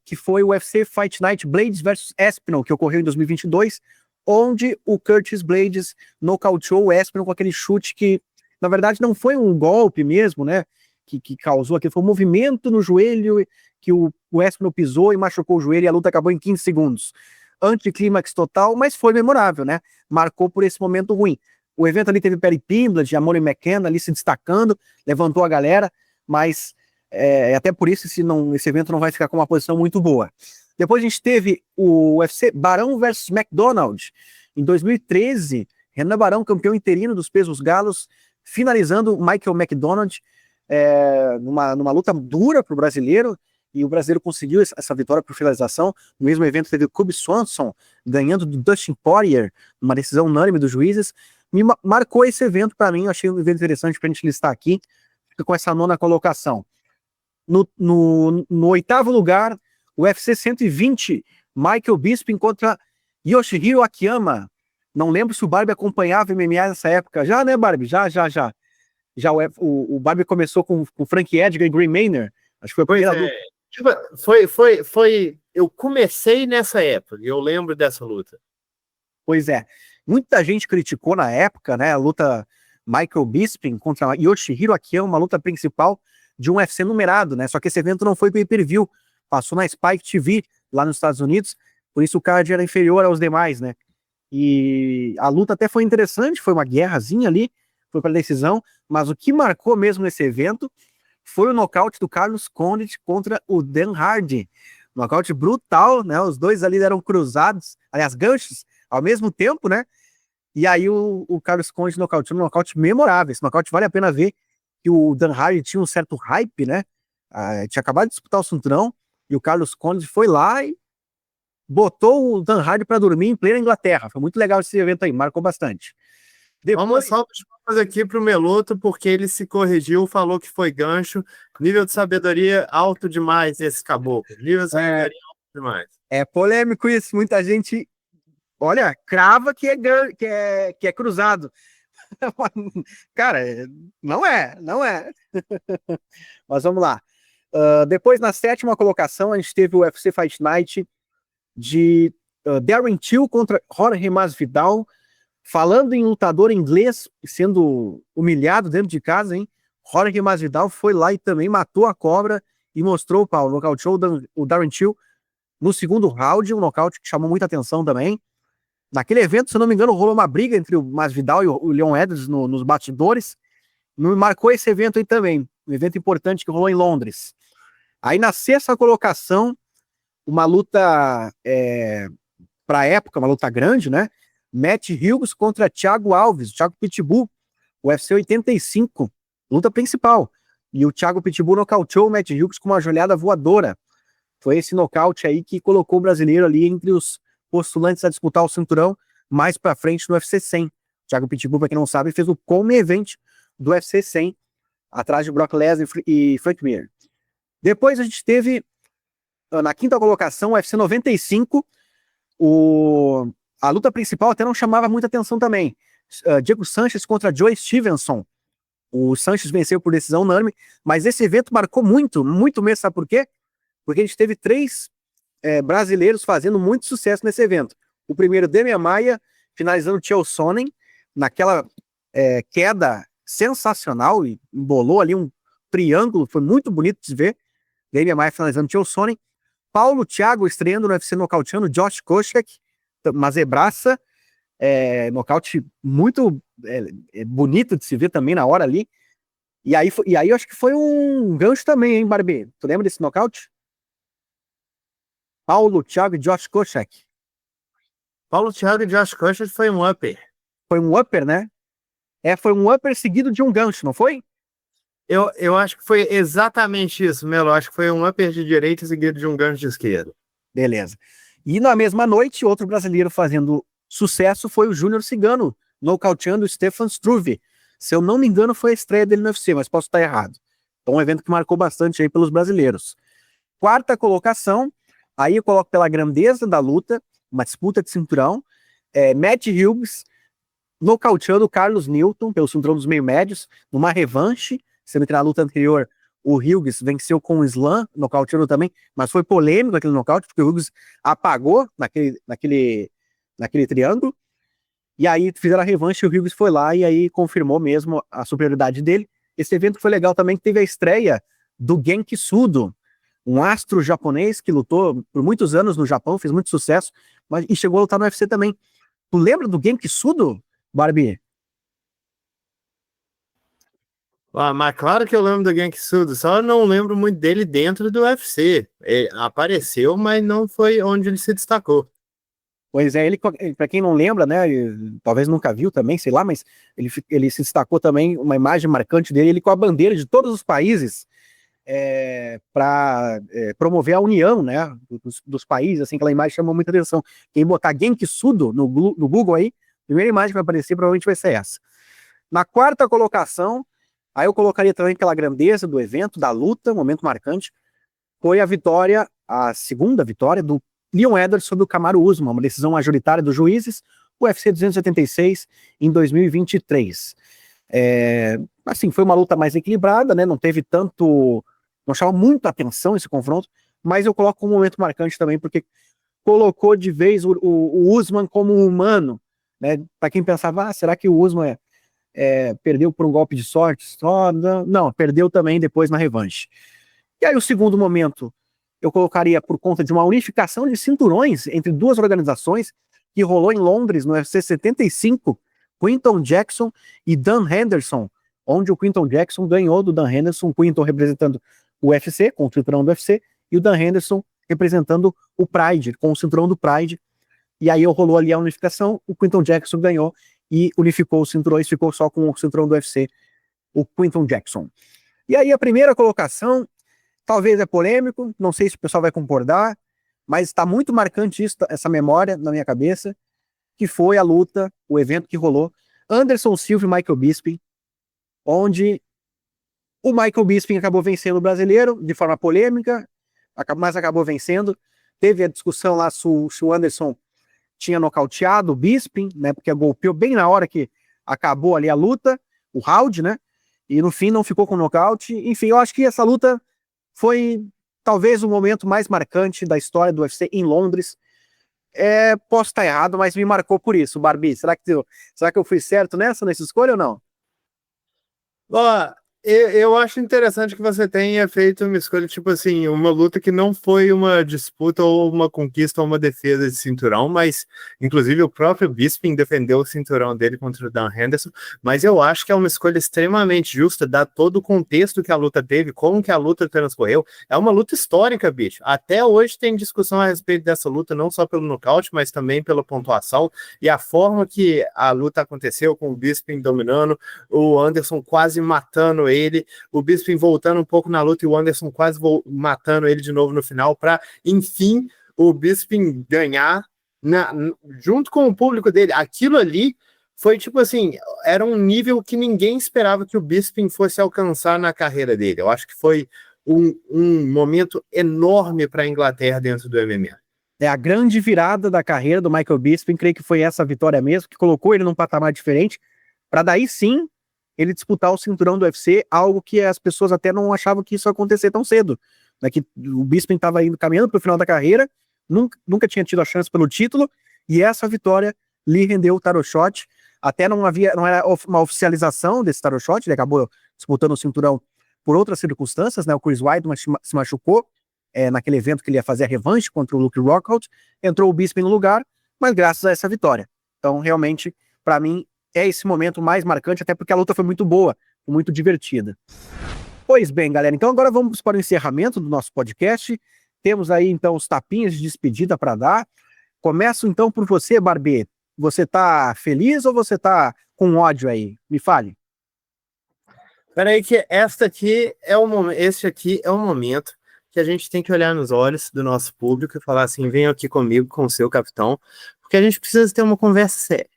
que foi o UFC Fight Night Blades vs Espinal, que ocorreu em 2022, onde o Curtis Blades nocauteou o Espinal com aquele chute que, na verdade, não foi um golpe mesmo, né, que causou aquilo, foi um movimento no joelho que o Espinal pisou e machucou o joelho e a luta acabou em 15 segundos. Anticlímax total, mas foi memorável, né, marcou por esse momento ruim. O evento ali teve Perry Pimblett, Amore McKenna ali se destacando, levantou a galera, mas até por isso esse evento não vai ficar com uma posição muito boa. Depois a gente teve o UFC Barão versus McDonald. Em 2013, Renan Barão, campeão interino dos pesos galos, finalizando Michael McDonald numa luta dura para o brasileiro, e o brasileiro conseguiu essa vitória por finalização. No mesmo evento teve o Cub Swanson ganhando do Dustin Poirier, numa decisão unânime dos juízes. Marcou esse evento para mim, eu achei um evento interessante para a gente listar aqui, fica com essa 9ª colocação. No oitavo lugar, o UFC 120, Michael Bisping contra Yoshihiro Akiyama. Não lembro se o Barbie acompanhava MMA nessa época. Já, né, Barbie? Já. Já o Barbie começou com Frank Edgar e Green Manor. Acho que foi a Pois primeira é. luta. Tipo, eu comecei nessa época, e eu lembro dessa luta. Pois é. Muita gente criticou na época, né, a luta Michael Bisping contra Yoshihiro Akiyama, uma luta principal de um UFC numerado, né? Só que esse evento não foi pay-per-view, passou na Spike TV lá nos Estados Unidos, por isso o card era inferior aos demais, né? E a luta até foi interessante, foi uma guerrazinha ali, foi para decisão, mas o que marcou mesmo nesse evento foi o nocaute do Carlos Condit contra o Dan Hardy. Nocaute brutal, né? Os dois ali eram cruzados, aliás, ganchos ao mesmo tempo, né? E aí o Carlos Condit nocauteou um nocaute memorável. Esse nocaute vale a pena ver, que o Dan Hardy tinha um certo hype, né? Tinha acabado de disputar o cinturão, e o Carlos Condit foi lá e botou o Dan Hardy para dormir em plena Inglaterra. Foi muito legal esse evento aí, marcou bastante. Vamos só fazer aqui pro Meloto, porque ele se corrigiu, falou que foi gancho. Nível de sabedoria alto demais esse caboclo. Nível de sabedoria alto demais. É polêmico isso, muita gente, olha, crava que é cruzado. Cara, não é. Mas vamos lá. Depois, na sétima colocação, a gente teve o UFC Fight Night de Darren Till contra Jorge Masvidal. Falando em lutador inglês sendo humilhado dentro de casa, hein? Jorge Masvidal foi lá e também matou a cobra e mostrou, Paulo, nocauteou o Darren Till no segundo round, um nocaute que chamou muita atenção também. Naquele evento, se eu não me engano, rolou uma briga entre o Masvidal e o Leon Edwards nos bastidores. Marcou esse evento aí também, um evento importante que rolou em Londres. Aí na sexta colocação, uma luta para a época, uma luta grande, né? Matt Hughes contra Thiago Alves, Thiago Pitbull, UFC 85, luta principal. E o Thiago Pitbull nocauteou o Matt Hughes com uma joelhada voadora. Foi esse nocaute aí que colocou o brasileiro ali entre os postulantes a disputar o cinturão mais pra frente no UFC 100. Thiago Pitbull, pra quem não sabe, fez o Come Event do UFC 100, atrás de Brock Lesnar e Frank Mir. Depois a gente teve, na quinta colocação, o UFC 95, a luta principal até não chamava muita atenção também. Diego Sanchez contra Joe Stevenson. O Sanchez venceu por decisão unânime, mas esse evento marcou muito mesmo, sabe por quê? Porque a gente teve 3 brasileiros fazendo muito sucesso nesse evento. O primeiro, Demian Maia, finalizando o Chael Sonnen, naquela queda sensacional, e embolou ali um triângulo, foi muito bonito de se ver. Demian Maia finalizando o Chael Sonnen. Paulo Thiago estreando no UFC nocauteando Josh Koscheck, uma zebraça, nocaute muito bonito de se ver também na hora ali. E aí eu acho que foi um gancho também, hein, Barbie? Tu lembra desse nocaute? Paulo Thiago e Josh Koscheck. Paulo Thiago e Josh Koscheck foi um upper. Foi um upper, né? Foi um upper seguido de um gancho, não foi? Eu acho que foi exatamente isso, Melo. Acho que foi um upper de direita seguido de um gancho de esquerda. Beleza. E na mesma noite, outro brasileiro fazendo sucesso foi o Júnior Cigano, nocauteando o Stefan Struve. Se eu não me engano, foi a estreia dele no UFC, mas posso estar errado. Então, um evento que marcou bastante aí pelos brasileiros. Quarta colocação, aí eu coloco pela grandeza da luta, uma disputa de cinturão, Matt Hughes nocauteando o Carlos Newton pelo cinturão dos meio-médios, numa revanche, sendo que na luta anterior o Hughes venceu com o slam, nocauteando também, mas foi polêmico aquele nocaute, porque o Hughes apagou naquele triângulo, e aí fizeram a revanche, o Hughes foi lá e aí confirmou mesmo a superioridade dele. Esse evento foi legal também, que teve a estreia do Genki Sudo, um astro japonês que lutou por muitos anos no Japão, fez muito sucesso, e chegou a lutar no UFC também. Tu lembra do Genki Sudo, Barbie? Mas claro que eu lembro do Genki Sudo, só não lembro muito dele dentro do UFC. Ele apareceu, mas não foi onde ele se destacou. Pois é, ele, para quem não lembra, né, talvez nunca viu também, sei lá, mas ele se destacou também, uma imagem marcante dele, ele com a bandeira de todos os países, para promover a união, né, dos países, assim, aquela imagem chamou muita atenção. Quem botar Genki Sudo no Google aí, a primeira imagem que vai aparecer provavelmente vai ser essa. Na quarta colocação, Aí eu colocaria também pela grandeza do evento, da luta, momento marcante, foi a vitória, a segunda vitória do Leon Edwards sobre o Kamaru Usman, uma decisão majoritária dos juízes, UFC 276 em 2023. Assim, foi uma luta mais equilibrada, né? Não teve tanto, não chamou muito atenção esse confronto, mas eu coloco como um momento marcante também, porque colocou de vez o Usman como um humano, né? Para quem pensava, será que o Usman perdeu por um golpe de sorte? Não, perdeu também depois na revanche. E aí o segundo momento eu colocaria por conta de uma unificação de cinturões entre duas organizações que rolou em Londres no UFC 75, Quinton Jackson e Dan Henderson, onde o Quinton Jackson ganhou do Dan Henderson, o Quinton representando o UFC, com o cinturão do UFC, e o Dan Henderson representando o Pride, com o cinturão do Pride. E aí rolou ali a unificação, o Quinton Jackson ganhou e unificou os cinturões, ficou só com o cinturão do UFC, o Quinton Jackson. E aí a primeira colocação, talvez é polêmico, não sei se o pessoal vai concordar, mas está muito marcante isso, essa memória na minha cabeça, que foi a luta, o evento que rolou, Anderson Silva e Michael Bisping, onde o Michael Bisping acabou vencendo o brasileiro de forma polêmica, mas acabou vencendo. Teve a discussão lá se o Anderson tinha nocauteado o Bisping, né, porque golpeou bem na hora que acabou ali a luta, o round, né, e no fim não ficou com nocaute. Enfim, eu acho que essa luta foi talvez o momento mais marcante da história do UFC em Londres. Posso estar errado, mas me marcou por isso, Barbie. Será que eu fui certo nessa escolha ou não? Ó, eu acho interessante que você tenha feito uma escolha, tipo assim, uma luta que não foi uma disputa ou uma conquista ou uma defesa de cinturão, mas inclusive o próprio Bisping defendeu o cinturão dele contra o Dan Henderson, mas eu acho que é uma escolha extremamente justa, dado todo o contexto que a luta teve, como que a luta transcorreu. É uma luta histórica, bicho. Até hoje tem discussão a respeito dessa luta, não só pelo nocaute, mas também pela pontuação e a forma que a luta aconteceu, com o Bisping dominando, o Anderson quase matando ele, o Bisping voltando um pouco na luta e o Anderson quase matando ele de novo no final, para enfim o Bisping ganhar junto com o público dele. Aquilo ali foi tipo assim, era um nível que ninguém esperava que o Bisping fosse alcançar na carreira dele. Eu acho que foi um momento enorme para a Inglaterra dentro do MMA. É a grande virada da carreira do Michael Bisping, creio que foi essa vitória mesmo, que colocou ele num patamar diferente, para daí sim ele disputar o cinturão do UFC, algo que as pessoas até não achavam que isso ia acontecer tão cedo, né? Que o Bisping estava indo caminhando para o final da carreira, nunca tinha tido a chance pelo título, e essa vitória lhe rendeu o tarot shot. Até não era uma oficialização desse tarot shot, ele acabou disputando o cinturão por outras circunstâncias, né? O Chris Weidman se machucou naquele evento que ele ia fazer a revanche contra o Luke Rockhold, entrou o Bisping no lugar, mas graças a essa vitória. Então, realmente, para mim, é esse momento mais marcante, até porque a luta foi muito boa, muito divertida. Pois bem, galera, então agora vamos para o encerramento do nosso podcast. Temos aí, então, os tapinhas de despedida para dar. Começo, então, por você, Barbie. Você tá feliz ou você tá com ódio aí? Me fale. Peraí que este aqui é o momento que a gente tem que olhar nos olhos do nosso público e falar assim, venha aqui comigo, com o seu capitão, porque a gente precisa ter uma conversa séria.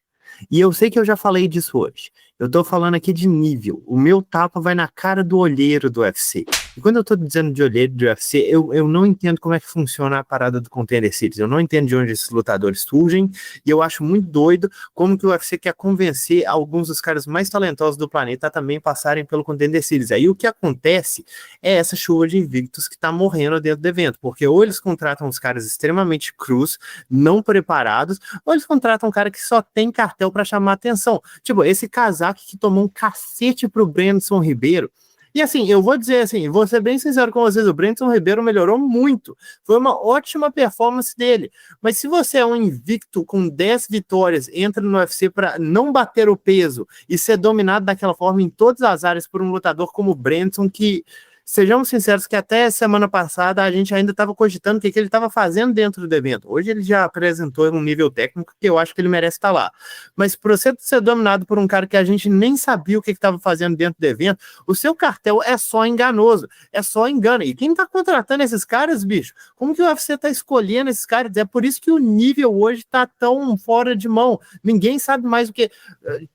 E eu sei que eu já falei disso hoje. Eu tô falando aqui de nível. O meu tapa vai na cara do olheiro do UFC. E quando eu tô dizendo de olheiro do UFC, eu não entendo como é que funciona a parada do Contender Series. Eu não entendo de onde esses lutadores surgem. E eu acho muito doido como que o UFC quer convencer alguns dos caras mais talentosos do planeta a também passarem pelo Contender Series. Aí o que acontece é essa chuva de invictos que tá morrendo dentro do evento. Porque ou eles contratam uns caras extremamente crus, não preparados, ou eles contratam um cara que só tem cartel pra chamar atenção. Tipo, esse casaco que tomou um cacete pro Brandon Ribeiro. E assim, eu vou dizer assim, vou ser bem sincero com vocês, o Brandon Ribeiro melhorou muito. Foi uma ótima performance dele. Mas se você é um invicto com 10 vitórias, entra no UFC para não bater o peso e ser dominado daquela forma em todas as áreas por um lutador como o Brandon, que sejamos sinceros que até semana passada a gente ainda estava cogitando o que ele estava fazendo dentro do evento. Hoje ele já apresentou um nível técnico que eu acho que ele merece estar lá. Mas para você ser dominado por um cara que a gente nem sabia o que estava fazendo dentro do evento, o seu cartel é só enganoso, é só engano. E quem está contratando esses caras, bicho? Como que o UFC está escolhendo esses caras? É por isso que o nível hoje está tão fora de mão. Ninguém sabe mais o que...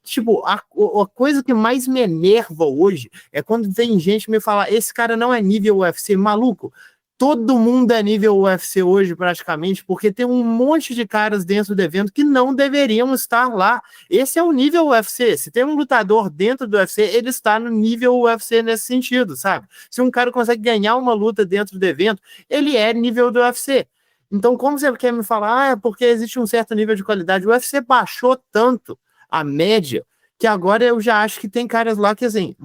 Tipo, a coisa que mais me enerva hoje é quando tem gente me falar, esse cara não é nível UFC, maluco. Todo mundo é nível UFC hoje, praticamente, porque tem um monte de caras dentro do evento que não deveriam estar lá. Esse é o nível UFC. Se tem um lutador dentro do UFC, ele está no nível UFC nesse sentido, sabe? Se um cara consegue ganhar uma luta dentro do evento, ele é nível do UFC. Então, como você quer me falar, é porque existe um certo nível de qualidade. O UFC baixou tanto a média que agora eu já acho que tem caras lá que, assim,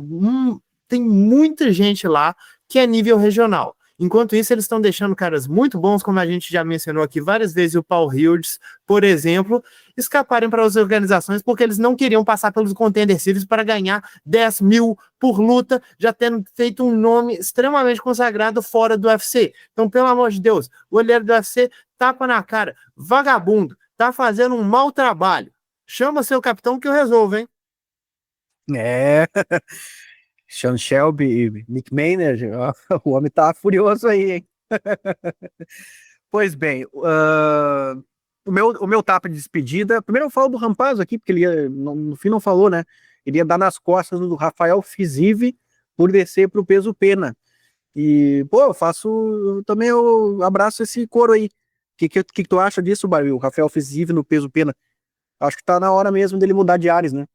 tem muita gente lá que é nível regional. Enquanto isso, eles estão deixando caras muito bons, como a gente já mencionou aqui várias vezes, o Paul Hughes, por exemplo, escaparem para as organizações porque eles não queriam passar pelos Contender Series para ganhar 10 mil por luta, já tendo feito um nome extremamente consagrado fora do UFC. Então, pelo amor de Deus, o olheiro do UFC tapa na cara, vagabundo, tá fazendo um mau trabalho. Chama seu capitão que eu resolvo, hein? É, Sean Shelby e Nick Maynard, ó, o homem tá furioso aí, hein? Pois bem, o meu tapa de despedida, primeiro eu falo do Rampazzo aqui, porque ele no fim não falou, né? Ele ia dar nas costas do Rafael Fiziev por descer pro peso pena. E, pô, também eu abraço esse coro aí. O que tu acha disso, Baril? O Rafael Fiziev no peso pena? Acho que tá na hora mesmo dele mudar de ares, né?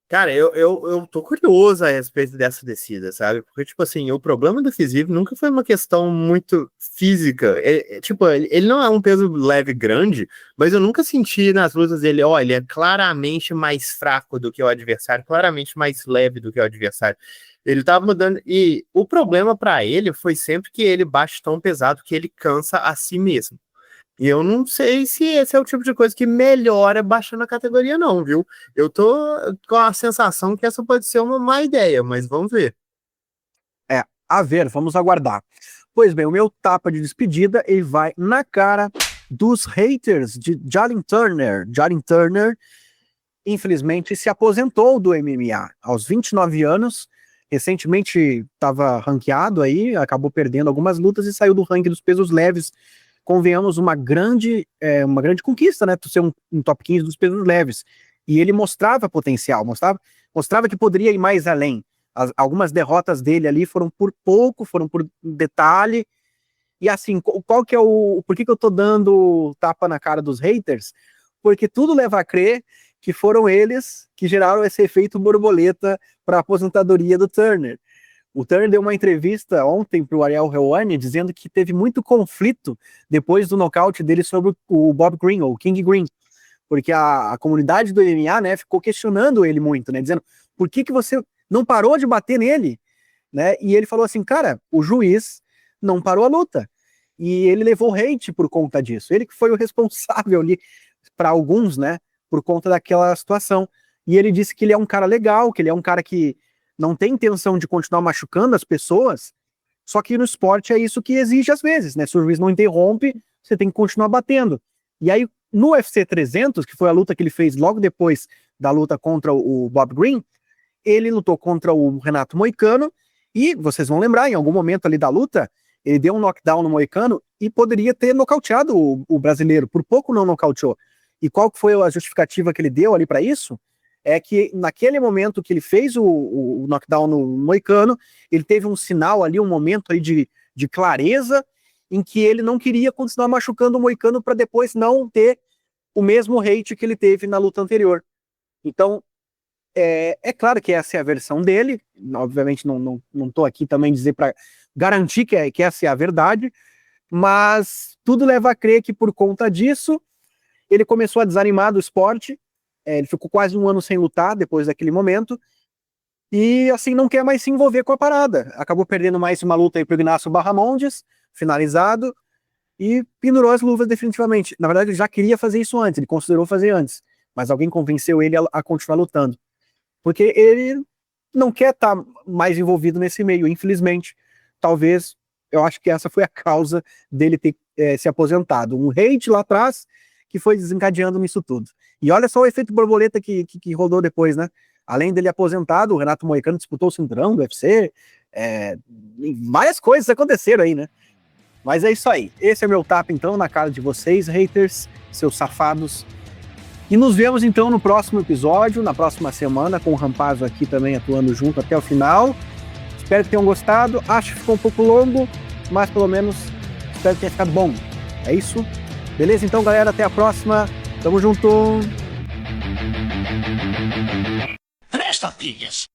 Cara, eu tô curioso a respeito dessa descida, sabe? Porque, tipo assim, o problema do Fiziev nunca foi uma questão muito física. Tipo, ele não é um peso leve grande, mas eu nunca senti nas lutas dele, ó, ele é claramente mais fraco do que o adversário, claramente mais leve do que o adversário. Ele tava mudando, e o problema pra ele foi sempre que ele bate tão pesado que ele cansa a si mesmo. E eu não sei se esse é o tipo de coisa que melhora baixando a categoria, não, viu? Eu tô com a sensação que essa pode ser uma má ideia, mas vamos ver. A ver, vamos aguardar. Pois bem, o meu tapa de despedida, ele vai na cara dos haters de Jalin Turner. Jalin Turner, infelizmente, se aposentou do MMA aos 29 anos. Recentemente estava ranqueado aí, acabou perdendo algumas lutas e saiu do ranking dos pesos leves. Convenhamos, uma grande conquista, né? Tu ser um top 15 dos pesos leves. E ele mostrava potencial, mostrava que poderia ir mais além. Algumas derrotas dele ali foram por pouco, foram por detalhe. E assim, qual que é por que eu tô dando tapa na cara dos haters? Porque tudo leva a crer que foram eles que geraram esse efeito borboleta para a aposentadoria do Turner. O Turner deu uma entrevista ontem para o Ariel Helwani dizendo que teve muito conflito depois do nocaute dele sobre o Bob Green, ou King Green, porque a comunidade do MMA, né, ficou questionando ele muito, né, dizendo, por que você não parou de bater nele? Né? E ele falou assim, cara, o juiz não parou a luta. E ele levou hate por conta disso. Ele que foi o responsável ali, para alguns, né, por conta daquela situação. E ele disse que ele é um cara legal, que ele é um cara que não tem intenção de continuar machucando as pessoas, só que no esporte é isso que exige às vezes, né? Se o juiz não interrompe, você tem que continuar batendo. E aí, no UFC 300, que foi a luta que ele fez logo depois da luta contra o Bob Green, ele lutou contra o Renato Moicano, e vocês vão lembrar, em algum momento ali da luta, ele deu um knockdown no Moicano e poderia ter nocauteado o brasileiro, por pouco não nocauteou. E qual que foi a justificativa que ele deu ali para isso? É que naquele momento que ele fez o knockdown no Moicano, ele teve um sinal ali, um momento aí de clareza, em que ele não queria continuar machucando o Moicano para depois não ter o mesmo hate que ele teve na luta anterior. Então, é claro que essa é a versão dele, obviamente não tô aqui também dizer para garantir que essa é a verdade, mas tudo leva a crer que por conta disso, ele começou a desanimar do esporte. Ele ficou quase um ano sem lutar depois daquele momento, e assim, não quer mais se envolver com a parada. Acabou perdendo mais uma luta aí pro Ignacio Barramondes, finalizado, e pendurou as luvas definitivamente. Na verdade, ele já queria fazer isso antes, ele considerou fazer antes, mas alguém convenceu ele a continuar lutando. Porque ele não quer estar mais envolvido nesse meio, infelizmente. Talvez, eu acho que essa foi a causa dele ter se aposentado. Um hate lá atrás que foi desencadeando nisso tudo. E olha só o efeito borboleta que rodou depois, né? Além dele aposentado, o Renato Moicano disputou o cinturão do UFC, várias coisas aconteceram aí, né? Mas é isso aí. Esse é meu tapa, então, na cara de vocês, haters, seus safados. E nos vemos, então, no próximo episódio, na próxima semana, com o Rampazzo aqui também atuando junto até o final. Espero que tenham gostado. Acho que ficou um pouco longo, mas pelo menos espero que tenha ficado bom. É isso? Beleza? Então, galera, até a próxima. Tamo junto! Presta, filhas!